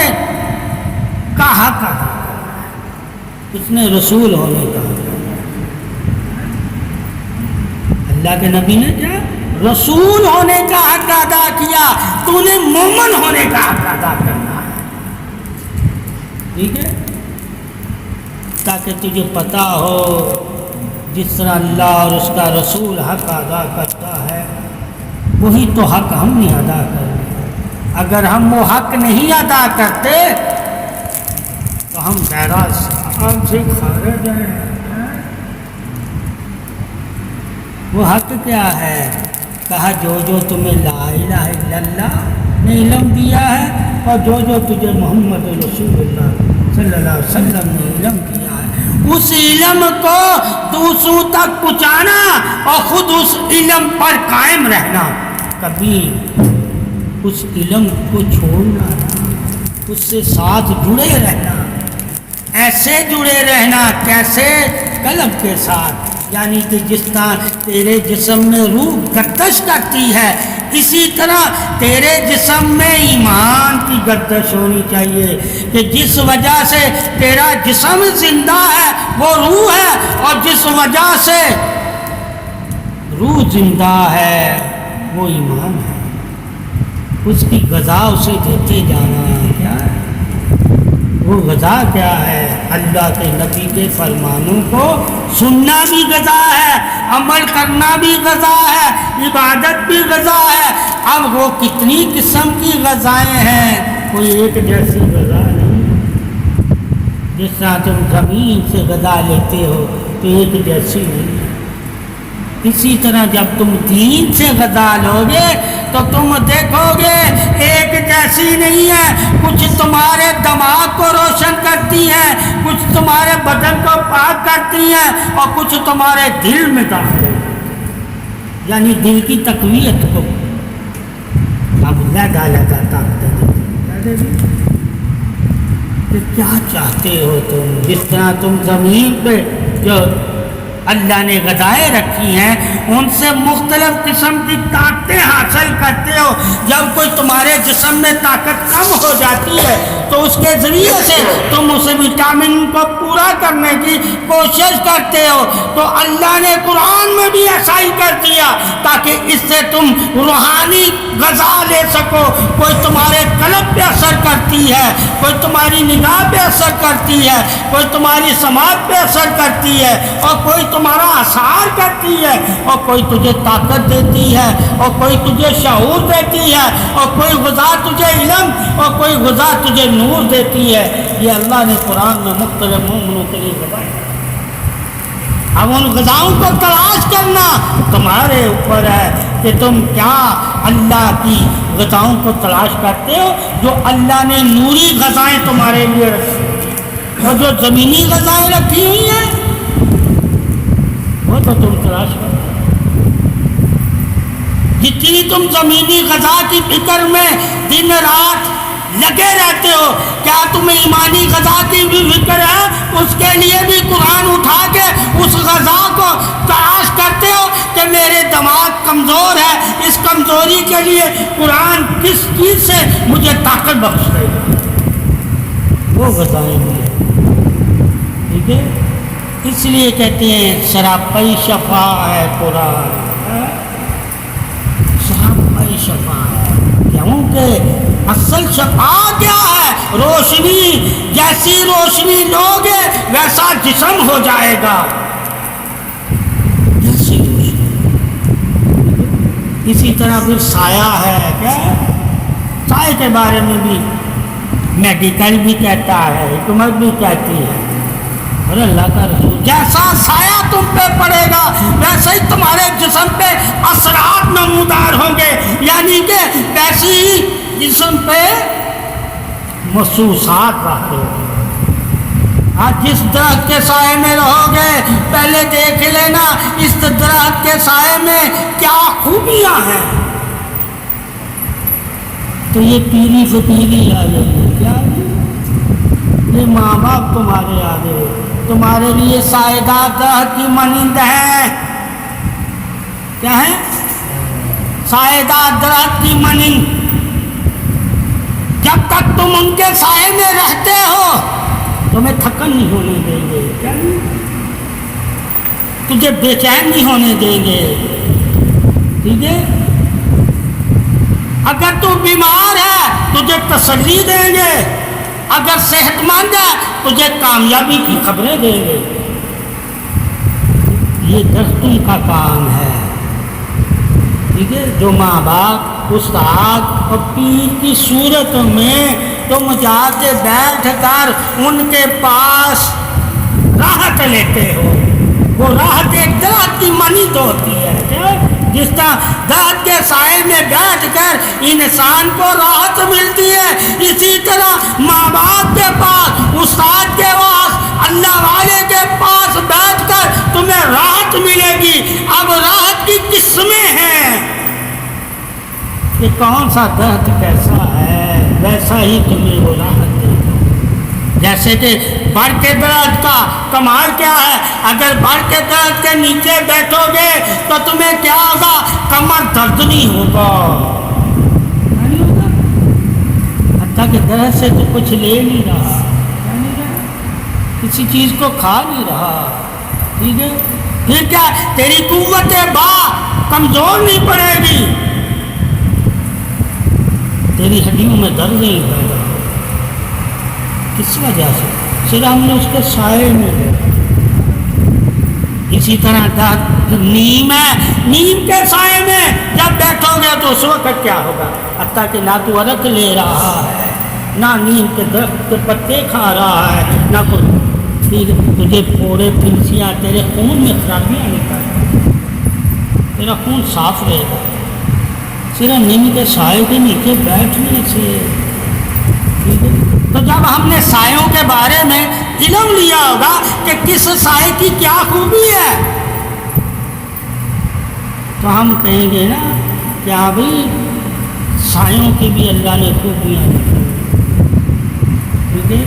کا حق ادا کرنا ہے، اس نے رسول ہونے کا حق ادا کیا۔ اللہ کے نبی نے کیا؟ رسول ہونے کا حق ادا کیا، تو نے مومن ہونے کا حق ادا کرنا ہے، ٹھیک ہے؟ تاکہ تجھے پتہ ہو جس طرح اللہ اور اس کا رسول حق ادا کرتا ہے وہی تو حق ہم نہیں ادا کرتے۔ اگر ہم وہ حق نہیں ادا کرتے تو ہم غیر اسلام سے خارج ہیں۔ وہ حق کیا ہے؟ کہا جو جو تمہیں لا الہ الا اللہ نے علم دیا ہے اور جو جو تجھے محمد رسول اللہ صلی اللہ علیہ وسلم نے علم دیا ہے، اس علم کو دوسروں تک پہنچانا اور خود اس علم پر قائم رہنا، کبھی اس علم کو چھوڑنا نہ، اس سے ساتھ جڑے رہنا۔ ایسے جڑے رہنا کیسے؟ قلب کے ساتھ، یعنی کہ جس طرح تیرے جسم میں روح گردش کرتی ہے اسی طرح تیرے جسم میں ایمان کی گردش ہونی چاہیے، کہ جس وجہ سے تیرا جسم زندہ ہے وہ روح ہے، اور جس وجہ سے روح زندہ ہے وہ ایمان ہے، اس کی غذا اسے دیتے جانا ہے۔ کیا ہے وہ غذا؟ کیا ہے؟ اللہ کے نبی کے فرمانوں کو سننا بھی غذا ہے، عمل کرنا بھی غذا ہے، عبادت بھی غذا ہے۔ اب وہ کتنی قسم کی غذائیں ہیں، کوئی ایک جیسی غذا نہیں۔ جس طرح تم زمین سے غذا لیتے ہو تو ایک جیسی نہیں، اسی طرح جب تم دین سے غذا لوگے تو تم دیکھو گے ایک جیسی نہیں ہے، کچھ تمہارے دماغ کو روشن کرتی ہیں، کچھ تمہارے بدن کو پاک کرتی ہیں، اور کچھ تمہارے دل میں داخل ہوتی ہیں، یعنی دل کی تقویت کو اب لگا جاتا ہے۔ کہ کیا چاہتے ہو تم؟ جس طرح تم زمین پہ جو اللہ نے غذائیں رکھی ہیں ان سے مختلف قسم کی طاقتیں حاصل کرتے ہو۔ جب کوئی تمہارے جسم میں طاقت کم ہو جاتی ہے تو اس کے ذریعے سے تم اسے وٹامن کو پورا کرنے کی کوشش کرتے ہو، تو اللہ نے قرآن میں بھی ایسا ہی کر دیا تاکہ اس سے تم روحانی غذا لے سکو۔ کوئی تمہارے قلب پہ اثر کرتی ہے، کوئی تمہاری نگاہ پہ اثر کرتی ہے، کوئی تمہاری سماعت پہ اثر کرتی ہے، اور کوئی تمہارا اثار کرتی ہے، اور کوئی تجھے طاقت دیتی ہے، اور کوئی تجھے شعور دیتی ہے، اور کوئی غذا تجھے علم، اور کوئی غذا تجھے نور دیتی ہے۔ یہ اللہ نے قرآن میں مختلف مومنوں کے لیے بتایا۔ اب ان غذاؤں کو تلاش کرنا تمہارے اوپر ہے کہ تم کیا اللہ کی غذاؤں کو تلاش کرتے ہو، جو اللہ نے نوری غذائیں تمہارے لیے رکھی، اور جو زمینی غذائیں رکھی ہوئی ہیں وہ تو تم تلاش کرتے ہو۔ جتنی تم زمینی غذا کی فکر میں دن رات لگے رہتے ہو، کیا تمہیں ایمانی غذا کی بھی فکر ہے؟ اس کے لیے بھی قرآن اٹھا کے اس غذا کو تلاش کرتے ہو کہ میرے دماغ کمزور ہے، اس کمزوری کے لیے قرآن کس چیز سے مجھے طاقت بخش دے گا، وہ غذائیں ملے، ٹھیک ہے؟ اس لیے کہتے ہیں سراپائی شفا ہے قرآن، سراپائی شفا ہے، کیونکہ اصل شفا کیا ہے؟ روشنی، جیسی روشنی لوگے ویسا جسم ہو جائے گا، جیسی روشنی۔ اسی طرح پھر سایہ ہے، کیا سائے کے بارے میں بھی میڈیکل بھی کہتا ہے، حکمت بھی کہتی ہے اور اللہ کا رسول جیسا سایہ تم پہ پڑے گا ویسے ہی تمہارے جسم پہ اثرات نمودار ہوں گے، یعنی کہ ویسی ہی جسم پہ محسوسات ظاہر ہوں گے۔ آج جس درخت کے سائے میں رہو گے پہلے دیکھ لینا اس درخت کے سائے میں کیا خوبیاں ہیں۔ تو یہ پیلی فتیلی آ گئی، کیا یہ ماں باپ تمہارے آگے تمہارے لیے سائے دار درخت کی مانند ہے، کیا ہے؟ سائے دار درخت کی مانند۔ جب تک تم ان کے سائے میں رہتے ہو تمہیں تھکن نہیں ہونے دیں گے، کیا نہیں؟ تجھے بے چین نہیں ہونے دیں گے، ٹھیک ہے؟ اگر تو بیمار ہے تجھے تسلی دیں گے، اگر صحت مند ہے تجھے کامیابی کی خبریں دیں گے۔ یہ درختوں کا کام ہے، ٹھیک ہے؟ جو ماں باپ استاد اور پیر کی صورت میں تم جا کے بیٹھ کر ان کے پاس راحت لیتے ہو، وہ راحت ایک درخت کی مانند ہوتی ہے، کیا؟ جس طرح درخت کے سائے میں بیٹھ کر انسان کو راحت ملتی ہے، اسی طرح ماں باپ کے پاس، استاد کے پاس، اللہ والے کے پاس بیٹھ کر تمہیں راحت ملے گی۔ اب راحت کی قسمیں ہیں کہ کون سا درخت کیسا ہے ویسا ہی تمہیں وہ راحت دے گا۔ جیسے کہ بر کے درخت کا کمال کیا ہے، اگر بر کے درخت کے نیچے بیٹھو گے تو تمہیں کیا ہوگا؟ کمر درد نہیں ہوگا، نہیں ہوگا، حتیٰ کہ درخت سے تو کچھ لے نہیں رہا، کسی چیز کو کھا نہیں رہا، ٹھیک ہے؟ پھر کیا تیری قوت با کمزور نہیں پڑے گی، تیری ہڈیوں میں درد نہیں پڑے گا۔ کس وجہ سے؟ صرف ہم نے اس کے سائے میں۔ اسی طرح درخت نیم ہے، نیم کے سائے میں جب بیٹھو گے تو اس وقت کیا ہوگا؟ حتیٰ کہ نہ تو ارک لے رہا ہے، نہ نیم کے درخت کے پتے کھا رہا ہے، نہ کوئی تجھے پھوڑے پھنسیاں تیرے خون میں خرابیاں نکال، تیرا خون صاف رہے گا صرف نیم کے سائے کے نیچے بیٹھنے سے، ٹھیک ہے؟ تو جب ہم نے سایوں کے بارے میں علم لیا ہوگا کہ کس سائے کی کیا خوبی ہے تو ہم کہیں گے نا کہ ہاں بھائی سایوں کی بھی اللہ نے خوبیاں دی، ٹھیک ہے؟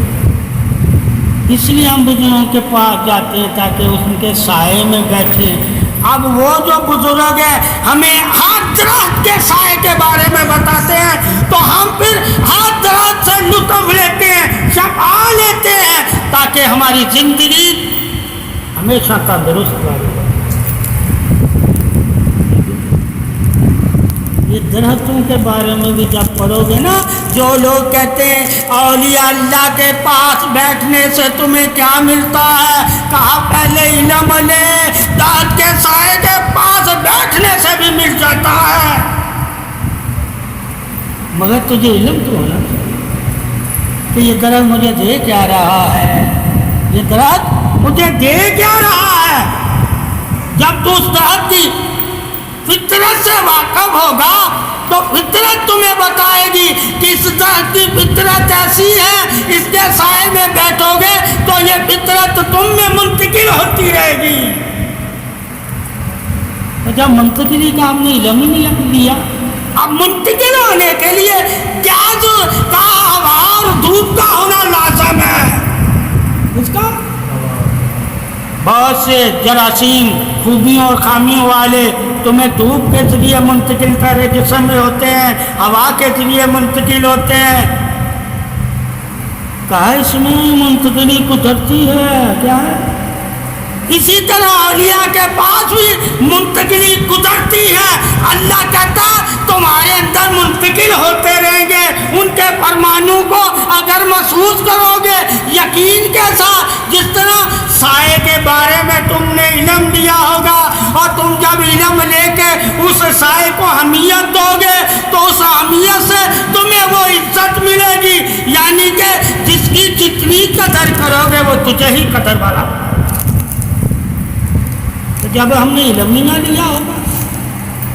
اس لیے ہم بزرگوں کے پاس جاتے ہیں تاکہ ان کے سائے میں بیٹھیں۔ اب وہ جو بزرگ ہیں ہمیں ہر درخت کے سائے کے بارے میں بتاتے ہیں تو ہم پھر ہر درخت سے لطف لیتے ہیں، شفا لیتے ہیں تاکہ ہماری زندگی ہمیشہ تندرست رہے۔ یہ درختوں کے بارے میں بھی جب پڑھو گے نا، جو لوگ کہتے ہیں اولیاء اللہ کے پاس بیٹھنے سے تمہیں کیا ملتا ہے، کہا پہلے علم لے، درخت کے سائے کے پاس بیٹھنے سے بھی مل جاتا ہے، مگر تجھے علم تو ہونا چاہیے کہ یہ درخت مجھے دے کیا رہا ہے، یہ درخت مجھے دے کیا رہا ہے۔ جب تو اس درخت کی فطرت سے واقف ہوگا تو فطرت تمہیں بتائے گی کہ اس درخت کی فطرت ایسی ہے، اس کے سائے میں بیٹھو گے تو یہ فطرت تم میں منتقل ہوتی رہے گی۔ تو جب منتقلی کا ہم نے علم ہی نہیں لیا، اب منتقل ہونے کے لیے گیس کا ہوا اور دھوپ کا ہونا لازم ہے۔ اس کا بہت سے جراثیم خوبیوں اور خامیوں والے تمہیں دھوپ کے ذریعے منتقل کر رہے جسم میں ہوتے ہیں، ہوا کے ذریعے منتقل ہوتے ہیں، کہا اس میں منتقلی قدرتی ہے، کیا ہے؟ اسی طرح اولیاء کے پاس بھی منتقلی قدرتی ہے۔ اللہ کہتا تمہارے اندر منتقل ہوتے رہیں گے، ان کے فرمانوں کو اگر محسوس کرو گے یقین کے ساتھ، جس طرح سائے کے بارے میں تم نے علم لیا ہوگا اور تم جب علم لے کے اس اس سائے کو اہمیت دو گے تو اس اہمیت سے تمہیں وہ عزت ملے گی، یعنی کہ جس کی جتنی قدر کرو گے وہ تجھے ہی قدر والا۔ تو جب ہم نے علم ہی نہ لیا ہوگا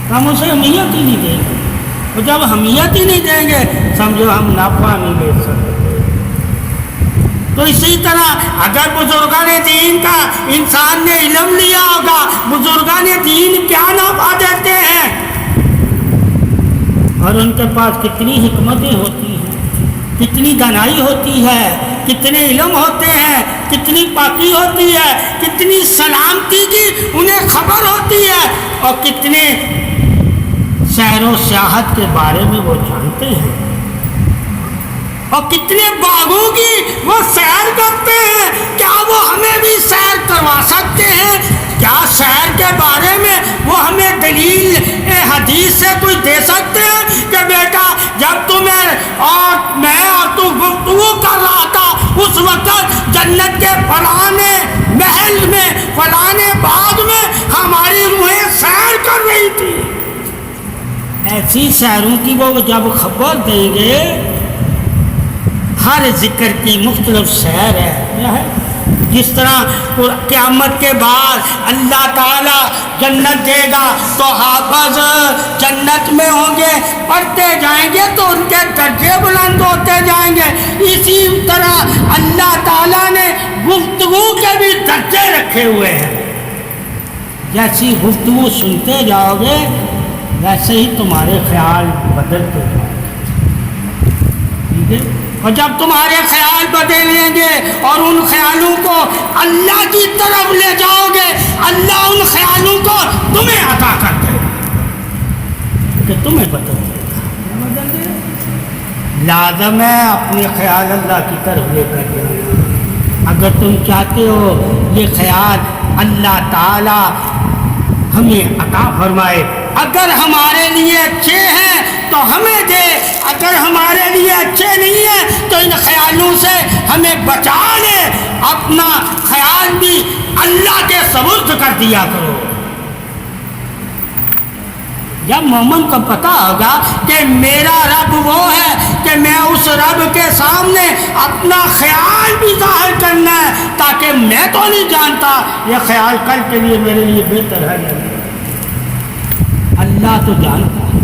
تو ہم اسے اہمیت ہی نہیں دیں گے، اور جب اہمیت ہی نہیں دیں گے سمجھو ہم نفع نہیں لے سکتے۔ تو اسی طرح اگر بزرگان دین کا انسان نے علم لیا ہوگا، بزرگان دین کیا نفع دیتے ہیں، اور ان کے پاس کتنی حکمتیں ہوتی ہیں، کتنی دانائی ہوتی ہے، کتنے علم ہوتے ہیں، کتنی پاکی ہوتی ہے، کتنی سلامتی کی انہیں خبر ہوتی ہے، اور کتنے سیر و سیاحت کے بارے میں وہ جانتے ہیں، اور کتنے باغوں کی وہ سیر کرتے ہیں۔ کیا وہ ہمیں بھی سیر کروا سکتے ہیں؟ کیا سیر کے بارے میں وہ ہمیں دلیل حدیث سے کوئی دے سکتے ہیں کہ بیٹا جب تمہیں اور میں اور تو گفتگو کر رہا تھا اس وقت جنت کے فلانے محل میں فلانے باغ میں ہماری روحیں سیر کر رہی تھی؟ ایسی سیروں کی وہ جب خبر دیں گے، ہر ذکر کی مختلف سیر ہے، جس طرح قیامت کے بعد اللہ تعالیٰ جنت دے گا تو حافظ جنت میں ہوں گے، پڑھتے جائیں گے تو ان کے درجے بلند ہوتے جائیں گے۔ اسی طرح اللہ تعالیٰ نے گفتگو کے بھی درجے رکھے ہوئے ہیں، جیسی گفتگو سنتے جاؤ گے ویسے ہی تمہارے خیال بدلتے جائیں گے، ٹھیک ہے؟ اور جب تمہارے خیال بدلیں گے اور ان خیالوں کو اللہ کی طرف لے جاؤ گے، اللہ ان خیالوں کو تمہیں عطا کر دے گا کہ تمہیں بدل دے گا۔ لازم ہے اپنے خیال اللہ کی طرف لے کر جانا۔ اگر تم چاہتے ہو یہ خیال اللہ تعالی ہمیں عطا فرمائے، اگر ہمارے لیے اچھے ہیں تو ہمیں دے، اگر ہمارے لیے اچھے نہیں ہیں تو ان خیالوں سے ہمیں بچا لے۔ اپنا خیال بھی اللہ کے سپرد کر دیا کرو۔ جب مومن کو پتہ ہوگا کہ میرا رب وہ ہے کہ میں اس رب کے سامنے اپنا خیال بھی ظاہر کرنا ہے، تاکہ میں تو نہیں جانتا یہ خیال کل کے لیے میرے لیے بہتر ہے نہیں، اللہ تو جانتا ہے۔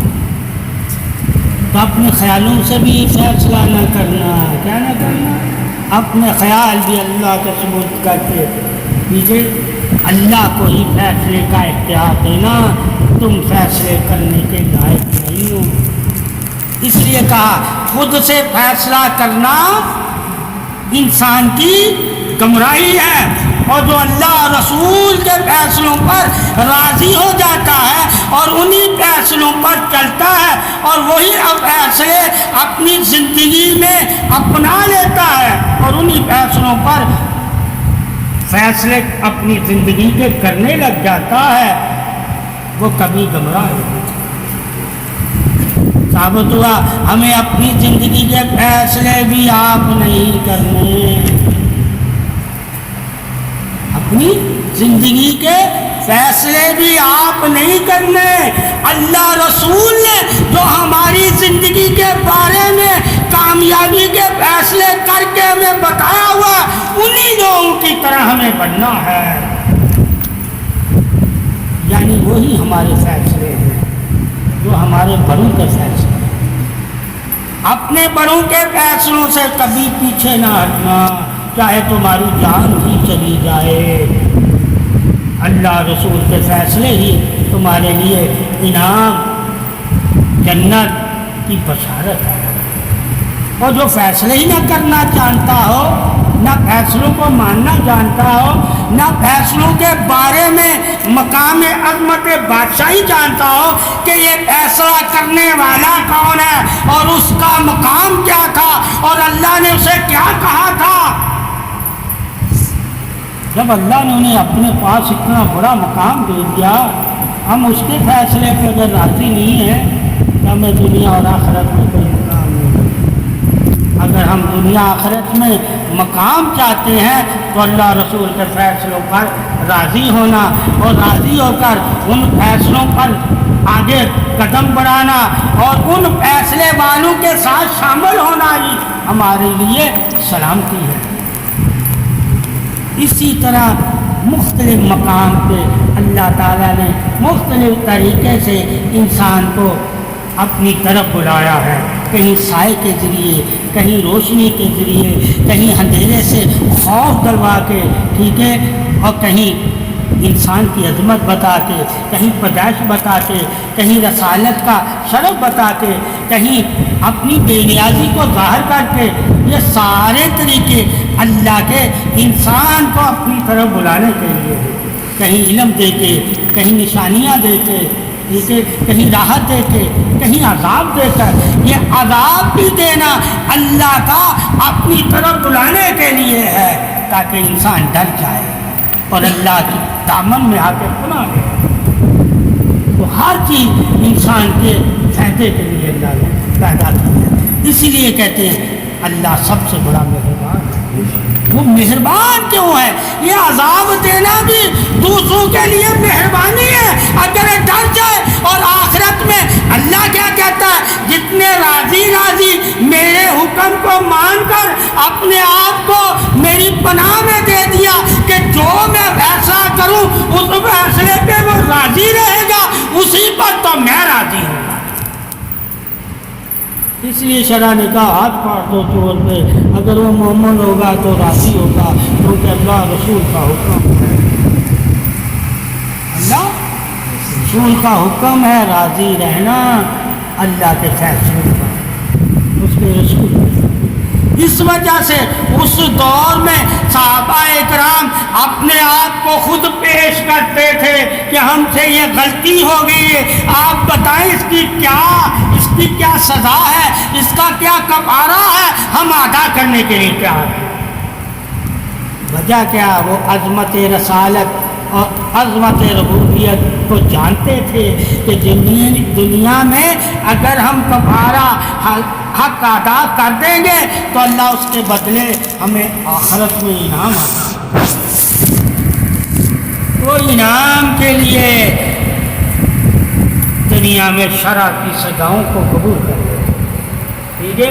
تو اپنے خیالوں سے بھی فیصلہ نہ کرنا، کیا نہ کرنا، اپنے خیال بھی اللہ کے سپرد کر کے دیجیے، اللہ کو ہی فیصلے کا اختیار دینا، تم فیصلے کرنے کے لائق نہیں ہو۔ اس لیے کہا خود سے فیصلہ کرنا انسان کی گمراہی ہے، اور جو اللہ اور رسول کے فیصلوں پر راضی ہو جاتا ہے اور انہی فیصلوں پر چلتا ہے اور وہی فیصلے اپنی زندگی میں اپنا لیتا ہے اور انہی فیصلوں پر فیصلے اپنی زندگی کے کرنے لگ جاتا ہے، وہ کبھی گمراہ نہیں۔ ثابت ہوا ہمیں اپنی زندگی کے فیصلے بھی آپ نہیں کرنے، اپنی زندگی کے فیصلے بھی آپ نہیں کرنے۔ اللہ رسول نے جو ہماری زندگی کے بارے میں کامیابی کے فیصلے کر کے ہمیں بتایا ہوا، انہی لوگوں کی طرح ہمیں بننا ہے، یعنی وہی ہمارے فیصلے ہیں جو ہمارے بڑوں کے فیصلے ہیں۔ اپنے بڑوں کے فیصلوں سے کبھی پیچھے نہ ہٹنا، چاہے تمہاری جان ہی چلی جائے، اللہ رسول کے فیصلے ہی تمہارے لیے انعام جنت کی بشارت ہے۔ اور جو فیصلے ہی نہ کرنا جانتا ہو، نہ فیصلوں کو ماننا جانتا ہو، نہ فیصلوں کے بارے میں مقام عظمت بادشاہی جانتا ہو کہ یہ فیصلہ کرنے والا کون ہے اور اس کا مقام کیا تھا اور اللہ نے اسے کیا کہا تھا۔ جب اللہ نے انہیں اپنے پاس اتنا بڑا مقام دے دیا، ہم اس کے فیصلے پہ اگر راضی نہیں ہیں تو ہمیں دنیا اور آخرت میں کوئی مقام نہیں۔ اگر ہم دنیا آخرت میں مقام چاہتے ہیں تو اللہ رسول کے فیصلوں پر راضی ہونا اور راضی ہو کر ان فیصلوں پر آگے قدم بڑھانا اور ان فیصلے والوں کے ساتھ شامل ہونا ہی ہمارے لیے سلامتی ہے۔ اسی طرح مختلف مقام پہ اللہ تعالیٰ نے مختلف طریقے سے انسان کو اپنی طرف بلایا ہے، کہیں سائے کے ذریعے، کہیں روشنی کے ذریعے، کہیں اندھیرے سے خوف دلوا کے، ٹھیک ہے، اور کہیں انسان کی عظمت بتا کے، کہیں پیدائش بتا کے، کہیں رسالت کا شرف بتا کے، کہیں اپنی بے نیازی کو ظاہر کر کے۔ یہ سارے طریقے اللہ کے انسان کو اپنی طرف بلانے کے لیے، کہیں علم دے کے، کہیں نشانیاں دے کے، ٹھیک ہے، کہیں راحت دے کے، کہیں عذاب دے کر۔ یہ عذاب بھی دینا اللہ کا اپنی طرف بلانے کے لیے ہے تاکہ انسان ڈر جائے اور اللہ کی دامن میں آ کے پناہ لے۔ تو ہر چیز انسان کے فائدے کے لیے اللہ نے پیدا کی ہے۔ اسی لیے کہتے ہیں اللہ سب سے بڑا مہربان ہے۔ وہ مہربان کیوں ہے؟ یہ عذاب دینا بھی دوسروں کے لیے مہربانی ہے اگر ڈر جائے۔ اور آخرت میں اللہ کیا کہتا ہے؟ جتنے راضی میرے حکم کو مان کر اپنے آپ کو میری پناہ میں دے دیا کہ جو میں فیصلہ کروں اس فیصلے پہ وہ راضی رہے گا، اسی پر تو میں راضی ہوں۔ اس لیے شرع نے کہا ہاتھ پاڑ دو چور پہ، اگر وہ مومن ہوگا تو راضی ہوگا، کیونکہ اللہ رسول کا حکم ہے، اللہ رسول کا حکم ہے راضی رہنا اللہ کے فیصلوں کا، اس کے رسول کا۔ اس وجہ سے اس دور میں صحابہ اکرام اپنے آپ کو خود پیش کرتے تھے کہ ہم سے یہ غلطی ہو گئی ہے، آپ بتائیں اس کی کیا سزا ہے، اس کا کیا کفارہ ہے، ہم ادا کرنے کے لیے تیار ہیں۔ وجہ کیا؟ وہ عظمت رسالت اور عظمت ربوبیت کو جانتے تھے کہ دنیا میں اگر ہم کفارہ حق ادا کر دیں گے تو اللہ اس کے بدلے ہمیں آخرت میں انعام عطا، وہ انعام کے لیے دنیا میں شرع کی سزاؤں کو قبول کر لیں، ٹھیک ہے۔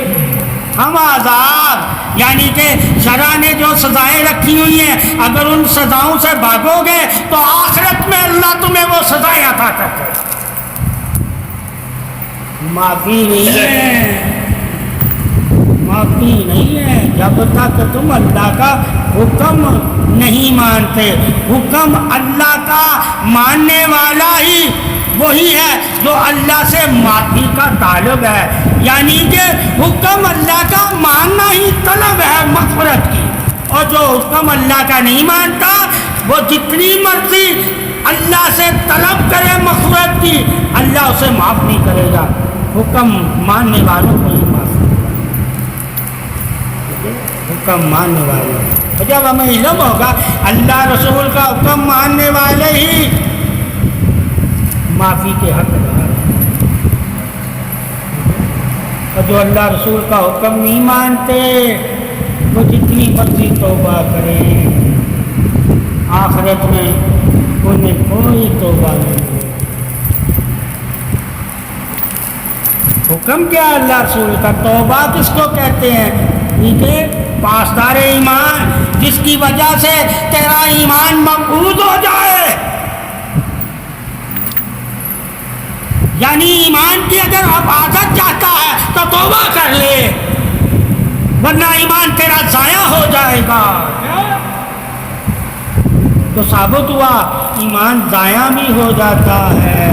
ہم عذاب یعنی کہ شرع نے جو سزائیں رکھی ہوئی ہیں اگر ان سزاؤں سے بھاگو گے تو آخرت میں اللہ تمہیں وہ سزائیں عطا کرتے ہیں، معافی نہیں ہے، معافی نہیں ہے جب تک تم اللہ کا حکم نہیں مانتے۔ حکم اللہ کا ماننے والا ہی وہی ہے جو اللہ سے معافی کا طالب ہے، یعنی کہ حکم اللہ کا ماننا ہی طلب ہے مغفرت کی، اور جو حکم اللہ کا نہیں مانتا وہ جتنی مرضی اللہ سے طلب کرے مغفرت کی اللہ اسے معاف نہیں کرے گا۔ حکم ماننے والوں کو ہی معاف کرے گا، حکم ماننے والے۔ جب ہمیں علم ہوگا اللہ رسول کا حکم ماننے والے ہی معافی کے حقدار ہیں، اور جو اللہ رسول کا حکم نہیں مانتے وہ جتنی مرضی توبہ کریں آخرت میں انہیں کوئی توبہ نہیں ہوگی۔ حکم کیا اللہ رسول کا؟ توبہ کس کو کہتے ہیں؟ ٹھیک ہے، پاسدار ایمان، جس کی وجہ سے تیرا ایمان مقبول ہو جائے، یعنی ایمان کی اگر حفاظت چاہتا ہے تو توبہ کر لے، ورنہ ایمان تیرا ضائع ہو جائے گا۔ تو ثابت ہوا ایمان ضائع بھی ہو جاتا ہے،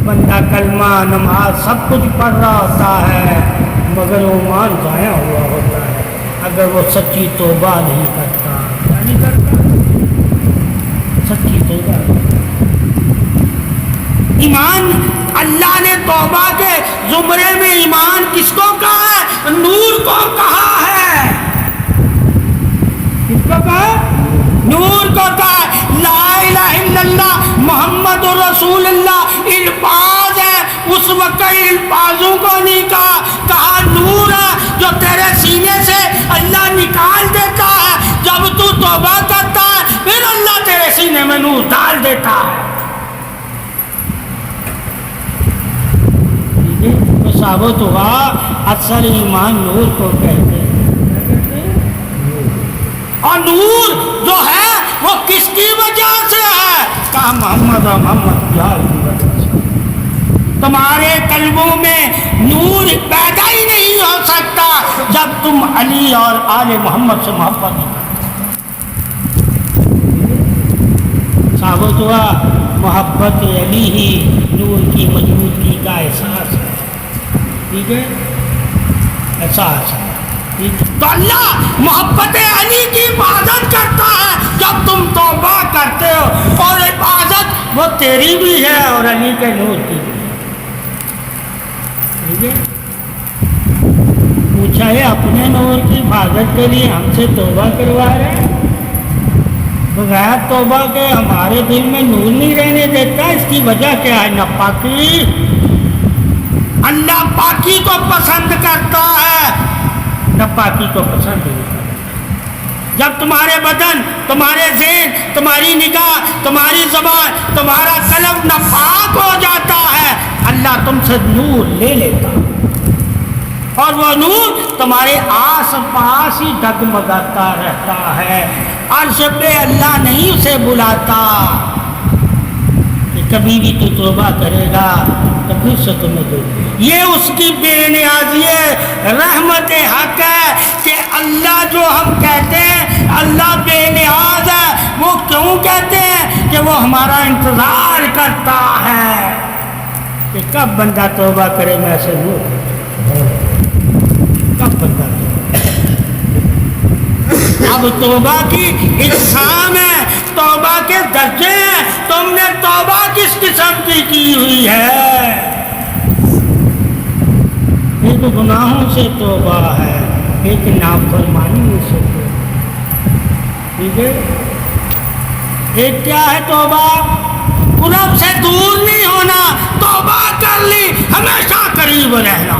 بندہ کلمہ نماز سب کچھ پڑھ رہا ہوتا ہے مگر وہ ایمان ضائع ہوا ہوتا ہے اگر وہ سچی توبہ نہیں کرتا، نہیں کرتا سچی توبہ۔ ایمان اللہ نے توبہ کے زمرے میں ایمان کس کو کہا ہے؟ نور کو کہا ہے۔ کس کو کہا ہے؟ نور کو کہا ہے۔ لا الہ الا اللہ محمد رسول اللہ الفاظ ہے، اس وقت الفاظوں کو نہیں کہا نور ہے جو تیرے سینے سے اللہ نکال دیتا ہے جب تو توبہ کرتا ہے، پھر اللہ میں نور ڈال دیتا ہے. تو ثابت ہوا اکثر ایمان نور کو کہتے ہیں. اور نور جو ہے وہ کس کی وجہ سے ہے؟ کہا محمد اور محمد یار کی وجہ سے. تمہارے قلبوں میں نور پیدا ہی نہیں ہو سکتا جب تم علی اور آل محمد سے محبت نہیں کرتے. ثابت ہوا محبت علی ہی نور کی موجودگی کا احساس ہے. ٹھیک ہے، احساس ہے. تو اللہ محبت علی کی حفاظت کرتا ہے جب تم توبہ کرتے ہو، اور حفاظت وہ تیری بھی ہے اور علی کے نور کی بھی. ٹھیک ہے، پوچھا ہے اپنے نور کی حفاظت کے لیے ہم سے توبہ کروا رہے ہیں. بغیر توبہ کے ہمارے دل میں نور نہیں رہنے دیتا. اس کی وجہ کیا ہے؟ ناپاکی. اللہ پاکی کو پسند کرتا ہے، ناپاکی کو پسند نہیں کرتا. جب تمہارے بدن، تمہارے ذہن، تمہاری نگاہ، تمہاری زبان، تمہارا قلب ناپاک ہو جاتا ہے، اللہ تم سے نور لے لیتا، اور وہ نور تمہارے آس پاس ہی ڈگمگاتا رہتا ہے. عرش پہ اللہ نہیں اسے بلاتا کہ کبھی بھی تو توبہ کرے گا تو پھر سے تمہیں دے. یہ اس کی بے نیازی ہے، رحمت حق ہے کہ اللہ جو ہم کہتے ہیں اللہ بے نیاز ہے، وہ کیوں کہتے ہیں؟ کہ وہ ہمارا انتظار کرتا ہے کہ کب بندہ توبہ کرے. میں سے وہ کب بندہ توبہ. اب توبہ کی اقسام ہے، توبہ کے درجے ہیں. تم نے توبہ کس قسم کی ہوئی ہے؟ ایک گناہوں سے توبہ ہے، ایک نافرمانی سے توبہ. ٹھیک ہے، ایک کیا ہے توبہ؟ قرب سے دور نہیں ہونا، توبہ کر لی ہمیشہ قریب رہنا.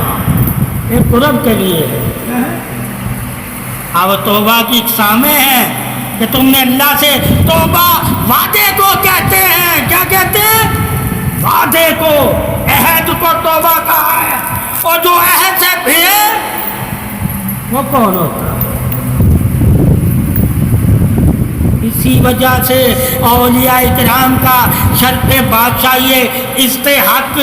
ایک قرب کے لیے ہے. اب توبہ کی اقسامیں ہیں کہ تم نے اللہ سے توبہ وعدے کو کہتے ہیں. کیا کہتے ہیں؟ وعدے کو، عہد کو توبہ کہا ہے. اور جو عہد سے پھرے وہ کون ہوتا ہے؟ اسی وجہ سے اولیاء کرام کا شرف بادشاہی استحق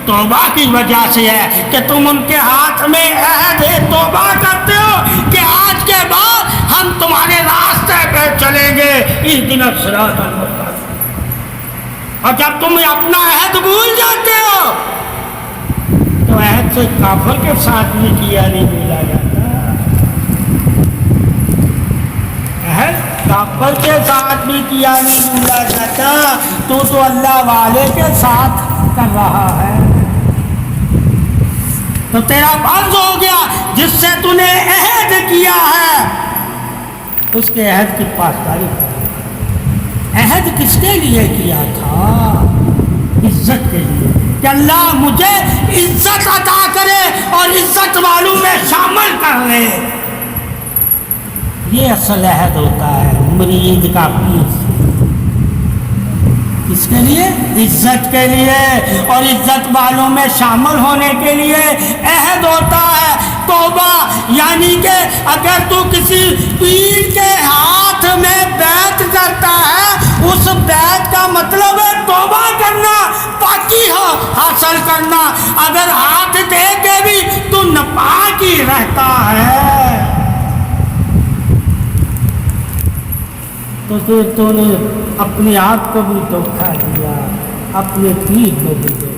توبہ کی وجہ سے ہے کہ تم ان کے ہاتھ میں عہد توبہ کرتے ہو کہ آج کے بعد ہم تمہارے راستے پہ چلیں گے. اہدنا الصراط المستقیم. اور جب تم اپنا عہد بھول جاتے ہو تو عہد سے کافر کے ساتھ بھی کیا نہیں بھولا جاتا. عہد کافر کے ساتھ بھی کیا نہیں بھولا جاتا. تو اللہ والے کے ساتھ کر رہا ہے تو تیرا فرض ہو گیا جس سے تو نے عہد کیا ہے اس کے عہد کی پاسداری کر. عہد کس کے لیے کیا تھا؟ عزت کے لیے، کہ اللہ مجھے عزت عطا کرے اور عزت والوں میں شامل کر لے. یہ اصل عہد ہوتا ہے مرید کا. پیر اس کے لیے، عزت کے لیے اور عزت والوں میں شامل ہونے کے لیے عہد ہوتا ہے. توبہ یعنی کہ اگر تو کسی پیر کے ہاتھ میں بیعت کرتا ہے، اس بیعت کا مطلب ہے توبہ کرنا، پاکی حاصل کرنا. اگر ہاتھ دے کے بھی تو ناپاک ہی رہتا ہے تو پھر تو نے اپنے آپ کو بھی دھوکہ دیا، اپنے پیر کو بھی دھوکہ.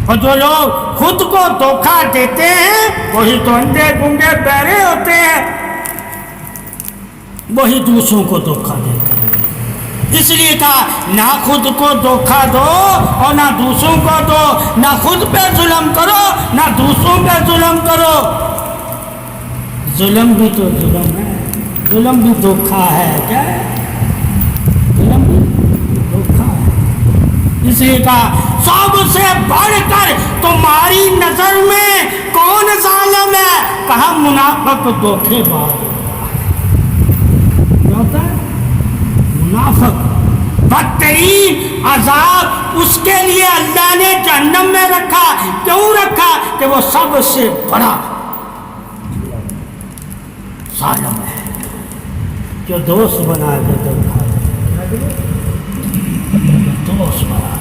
اور جو لوگ خود کو دھوکہ دیتے ہیں وہی تو اندھے گنگے بہرے ہوتے ہیں، وہی دوسروں کو دھوکہ دیتے ہیں. اس لیے کہا نہ خود کو دھوکہ دو اور نہ دوسروں کو دو، نہ خود پہ ظلم کرو نہ دوسروں پہ ظلم کرو. ظلم بھی تو ظلم ہے، ظلم بھی دھوکہ ہے. کیا ہے؟ ظلم بھی دھوکہ ہے. اس لیے کہا سب سے بڑھ کر تمہاری نظر میں کون ظالم ہے؟ کہا منافق دھوکے باز ہوتا ہے. ترین عذاب اس کے لیے اللہ نے جہنم میں رکھا. کیوں رکھا؟ کہ وہ سب سے بڑا ظالم ہے جو دوست بنا کے دھوکا دے. دوست بنا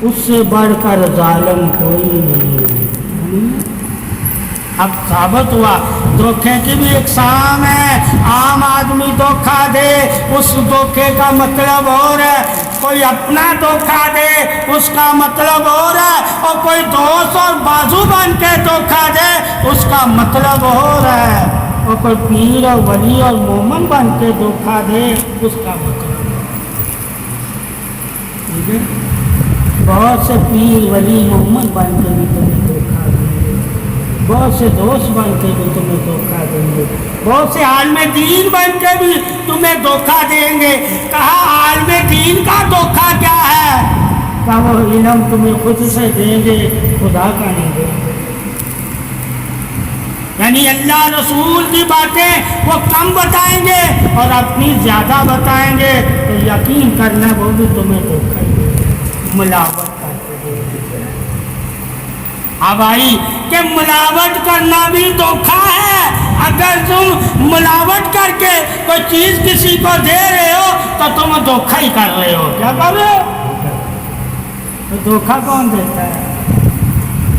اس سے بڑھ کر ظالم کوئی نہیں. اب ثابت ہوا دھوکے کی بھی اقسام ہے. عام آدمی دھوکا دے اس دھوکے کا مطلب اور ہے, کوئی اپنا دھوکا دے اس کا مطلب اور ہے, اور کوئی دوست اور بازو بن کے دھوکا دے اس کا مطلب اور ہے, اور کوئی پیر اور ولی اور مومن بن کے دھوکا دے اس کا مطلب اور ہے. ٹھیک ہے, بہت سے پیر ولی مومن بن کے بھی تمہیں دھوکا دیں گے, بہت سے دوست بن کے بھی تمہیں دھوکا دیں گے, بہت سے عالم دین بن کے بھی تمہیں دھوکا دیں گے. کہا عالم دین کا دھوکا کیا ہے؟ کہا وہ علم تمہیں خود سے دیں گے, خدا کا نہیں دیں گے. یعنی اللہ رسول کی باتیں وہ کم بتائیں گے اور اپنی زیادہ بتائیں گے, تو یقین کرنا وہ بھی تمہیں دھوکا ہی دیں گے, ملاوٹ کر کے دیں گے. اب آئی کہ ملاوٹ کرنا بھی دھوکا ہے. اگر تم ملاوٹ کر کے کوئی چیز کسی کو دے رہے ہو تو تم دھوکا ہی کر رہے ہو. کیا کر رہے ہو؟ تو دھوکا کون دیتا ہے؟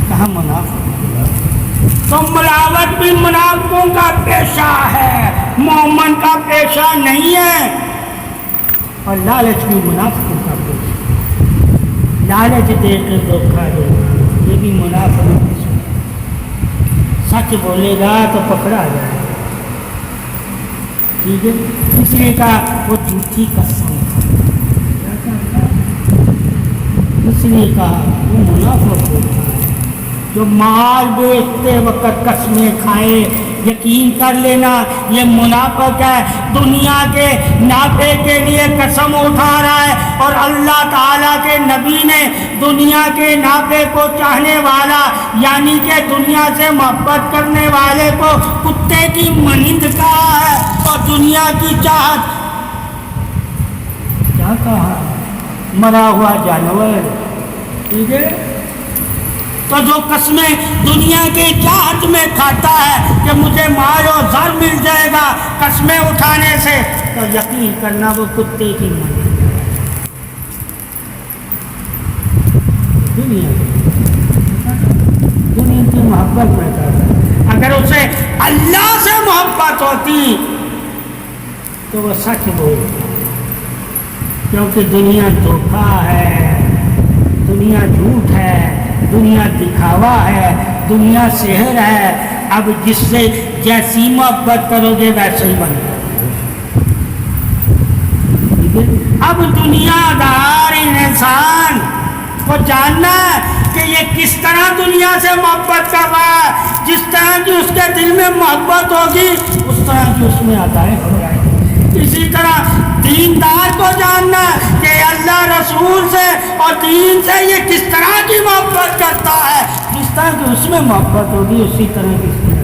کہاں منافق. تو ملاوٹ بھی منافقوں کا پیشہ ہے, مومن کا پیشہ نہیں ہے. اور لالچ بھی منافقوں کا پیشہ ہے. لالچ دے کے دھوکا دے یہ بھی منافق ہے. سچ بولے گا تو پکڑا جائے گا. ٹھیک ہے, اس لیے کہا وہ جھوٹی قسم کھاتا, اس لیے کہا وہ منافق ہوتا ہے جو مال بیچتے وقت قسمیں کھائے. یقین کر لینا یہ منافق ہے, دنیا کے نافع کے لیے قسم اٹھا رہا ہے, اور اللہ تعالیٰ کے نبی نے دنیا کے نافع کو چاہنے والا یعنی کہ دنیا سے محبت کرنے والے کو کتے کی مانند کہا ہے, اور دنیا کی چاہت کیا کہا؟ مرا ہوا جانور. ٹھیک ہے, تو جو قسمیں دنیا کے چاہت میں کھاتا ہے کہ مجھے مال و زر مل جائے گا قسمیں اٹھانے سے, تو یقین کرنا وہ کتے کی مانند ہے. دنیا کی محبت میں کرتا ہے. اگر اسے اللہ سے محبت ہوتی تو وہ سچ بولتا, کیونکہ دنیا دھوکا ہے, دنیا جھوٹ ہے, دنیا دکھاوا ہے, دنیا سحر ہے. اب جس سے جیسی محبت کرو گے ویسے ہی بن جائے. اب دنیا دار انسان کو جاننا ہے کہ یہ کس طرح دنیا سے محبت کر رہا ہے. جس طرح کی اس کے دل میں محبت ہوگی اس طرح کی اس میں عطائیں ہو جائیں گی. اسی طرح دیندار کو جاننا کہ اللہ رسول سے اور دین سے یہ کس طرح کی محبت کرتا ہے. جس طرح کی اس میں محبت ہوگی اسی طرح کی اس میں.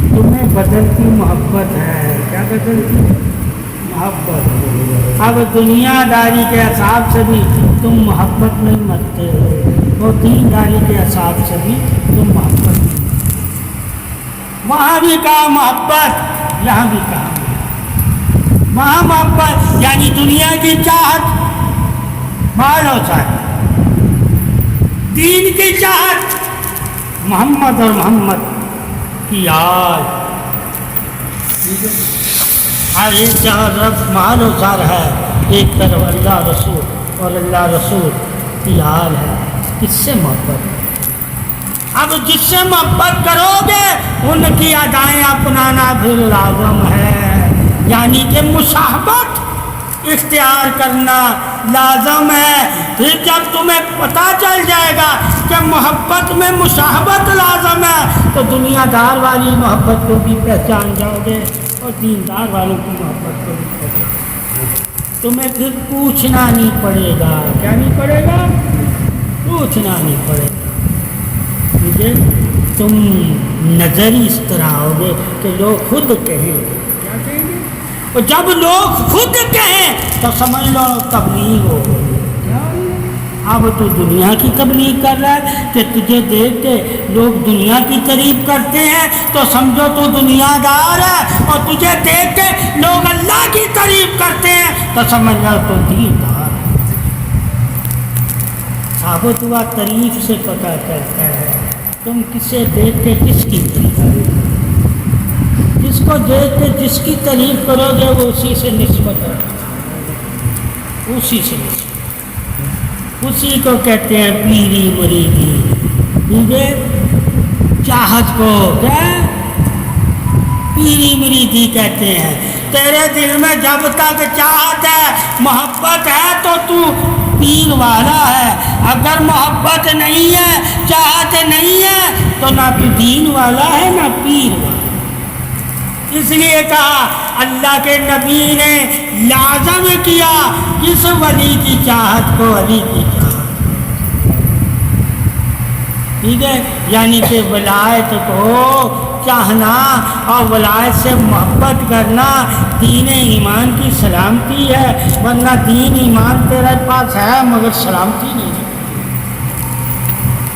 تمہیں بدلتی محبت ہے. کیا بدلتی محبت؟ اب دنیا داری کے حساب سے بھی تم محبت میں مرتے ہو, اور دین داری کے حساب سے بھی تم محبت میں. وہاں بھی کہا محبت, یہاں بھی کہا محبت. وہاں محبت یعنی دنیا کی چاہت, مال و زر. دین کی چاہت محمد اور محمد کی یاد. ہر ایک طرف مال و زر ہے, ایک طرف اللہ رسول, اور اللہ رسول کی یاد ہے. کس سے محبت؟ اب جس سے محبت کرو گے ان کی ادائیں اپنانا بھی لازم ہے. یعنی کہ مصاحبت اختیار کرنا لازم ہے. پھر جب تمہیں پتہ چل جائے گا کہ محبت میں مصاحبت لازم ہے تو دنیا دار والی محبت کو بھی پہچان جاؤ گے, اور دیندار والوں کی محبت کو بھی پہچان. تمہیں پھر پوچھنا نہیں پڑے گا. کیا نہیں پڑے گا؟ پوچھنا نہیں پڑے گا. تم نظر اس طرح ہوگے کہ لوگ خود کہیں دیں گے. اور جب لوگ خود کہیں تو سمجھ لو تبلیغ ہو گئی. اب تو دنیا کی تبلیغ کر رہا ہے کہ تجھے دیکھ کے لوگ دنیا کی تعریف کرتے ہیں تو سمجھو تو دنیا دار ہے، اور تجھے دیکھ کے لوگ اللہ کی تعریف کرتے ہیں تو سمجھ لو تو دیندار ہے. ثابت ہوا تعریف سے پتہ چلتا ہے تم کسے دیکھ کے کس کی تعریف کرو. جس کو دیکھ کے جس کی تعریف کرو گے وہ اسی سے نسبت رکھتا ہے، اسی سے نسبت، اسی کو کہتے ہیں پیری مریدی. ٹھیک ہے، چاہت کو کیا پیری مریدی کہتے ہیں. تیرے دل میں جب تک چاہت ہے، محبت ہے تو تو پیر والا ہے. اگر محبت نہیں ہے، چاہت نہیں ہے تو نہ تو دین والا ہے نہ پیر والا. اس لیے کہا اللہ کے نبی نے لازم کیا جس ولی کی چاہت کو علی کی چاہت. ٹھیک ہے، یعنی کہ ولایت کو چاہنا اور ولایت سے محبت کرنا دین ایمان کی سلامتی ہے. ورنہ دین ایمان تیرے پاس ہے مگر سلامتی نہیں ہے.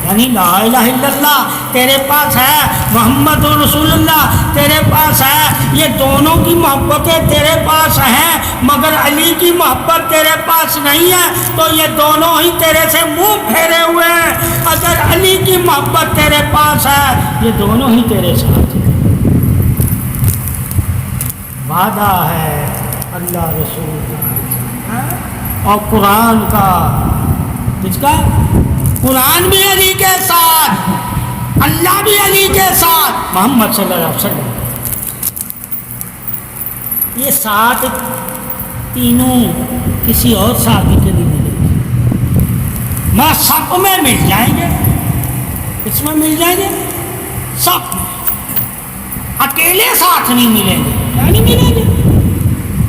یعنی لا الہ الا اللہ تیرے پاس ہے، محمد رسول اللہ تیرے پاس ہے، یہ دونوں کی محبتیں تیرے پاس ہیں مگر علی کی محبت تیرے پاس نہیں ہے تو یہ دونوں ہی تیرے سے منہ پھیرے ہوئے ہیں. اگر علی کی محبت تیرے پاس ہے یہ دونوں ہی تیرے ساتھ ہیں. وعدہ ہے اللہ رسول کا اور قرآن کا. کس کا؟ قرآن بھی علی کے ساتھ، اللہ بھی علی کے ساتھ، محمد صلی اللہ علیہ وسلم. یہ ساتھ تینوں کسی اور ساتھی کے نہیں ملیں گے. میں سب میں مل جائیں گے. اس میں مل جائیں گے سب، اکیلے ساتھ نہیں ملیں گے. کیا نہیں ملیں گے؟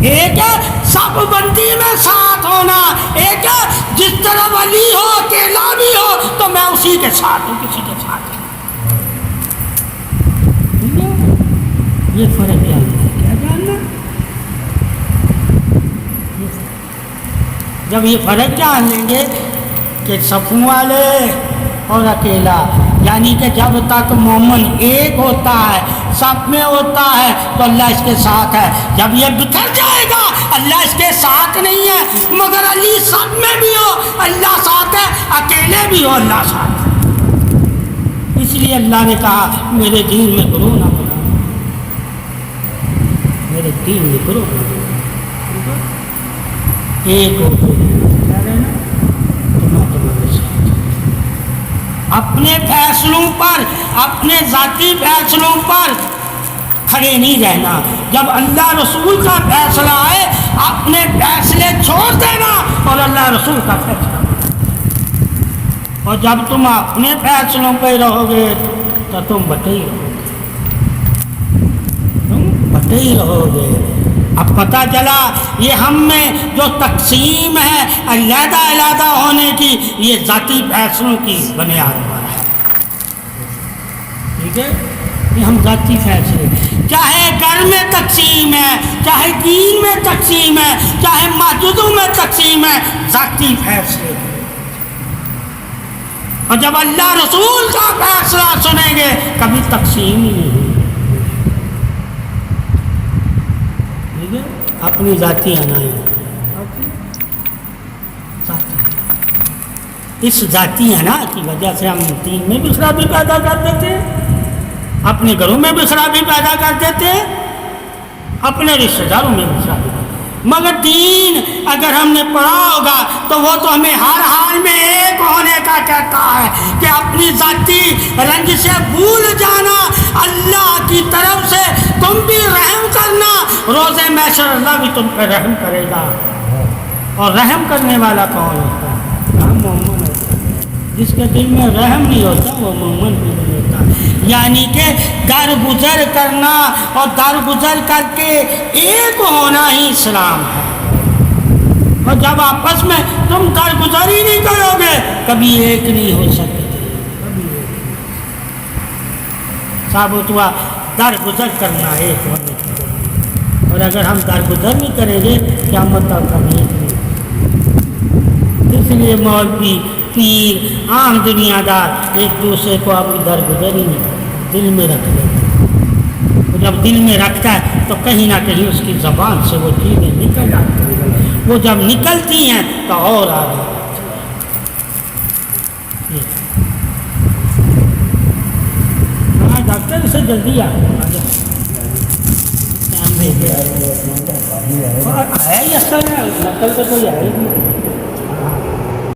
ایک ہے سب بندی میں ساتھ ہونا، ایک ہے جس طرح ولی ہو اکیلا بھی ہو تو میں اسی کے ساتھ ہوں، کسی کے ساتھ. یہ فرق کیا ہے؟ کیا جاننا؟ جب یہ فرق جان لیں گے کہ صفوں والے اور اکیلا، یعنی کہ جب تک مومن ایک ہوتا ہے، سب میں ہوتا ہے تو اللہ اس کے ساتھ ہے. جب یہ بکھر جائے گا اللہ اس کے ساتھ نہیں ہے. مگر علی سب میں بھی ہو اللہ ساتھ ہے، اکیلے بھی ہو اللہ ساتھ ہے. اس لیے اللہ نے کہا میرے دین میں کرو نہ کرو، میرے دین میں کرو نہ کرو. ایک ہو اپنے فیصلوں پر، اپنے ذاتی فیصلوں پر کھڑے نہیں رہنا. جب اللہ رسول کا فیصلہ آئے اپنے فیصلے چھوڑ دینا اور اللہ رسول کا فیصلہ. اور جب تم اپنے فیصلوں پہ رہو گے تو تم بٹے ہی رہو گے، تم بٹے ہی رہو گے. اب پتہ چلا یہ ہم میں جو تقسیم ہے علیحدہ علیحدہ ہونے کی، یہ ذاتی فیصلوں کی بنیاد پر ہے. ٹھیک ہے، یہ ہم ذاتی فیصلے، چاہے گھر میں تقسیم ہے، چاہے دین میں تقسیم ہے، چاہے مسجدوں میں تقسیم ہے، ذاتی فیصلے. اور جب اللہ رسول کا فیصلہ سنیں گے کبھی تقسیم ہی نہیں. اپنی ذاتی انائی، اس ذاتی انا کی وجہ سے ہم دین میں بھی خرابی پیدا کر دیتے ہیں، اپنے گھروں میں بھی خرابی پیدا کر دیتے ہیں، اپنے رشتہ داروں میں بھی خرابی. مگر دین اگر ہم نے پڑھا ہوگا تو وہ تو ہمیں ہر حال میں ایک ہونے کا کہتا ہے کہ اپنی ذاتی رنج سے بھول جانا، اللہ کی طرف سے تم بھی رحم کرنا، روز محشر اللہ بھی تم پہ رحم کرے گا. اور رحم کرنے والا کون ہوتا ہے؟ مومن ہوتا ہے. جس کے دل میں رحم نہیں ہوتا وہ مومن بھی نہیں ہوتا. یعنی کہ درگزر کرنا اور درگزر کر کے ایک ہونا ہی اسلام ہے. اور جب آپس میں تم درگزر ہی نہیں کرو گے کبھی ایک نہیں ہو سکتے. ثابت ہوا درگزر کرنا ایک ہونے کی. اور اگر ہم درگزر نہیں کریں گے قیامت تک نہیں. اس لیے مولوی پیر عام دنیا دار ایک دوسرے کو اپنی درگزر ہی نہیں دل میں رکھ لیتے. جب دل میں رکھتا ہے تو کہیں نہ کہیں اس کی زبان سے وہ چیزیں نکل جاتی ہیں. وہ جب نکلتی ہیں تو اور آگے. ہاں ڈاکٹر سے جلدی آ جائے ہے ہی اصل ہے نقل تو کوئی ہے ہی نہیں.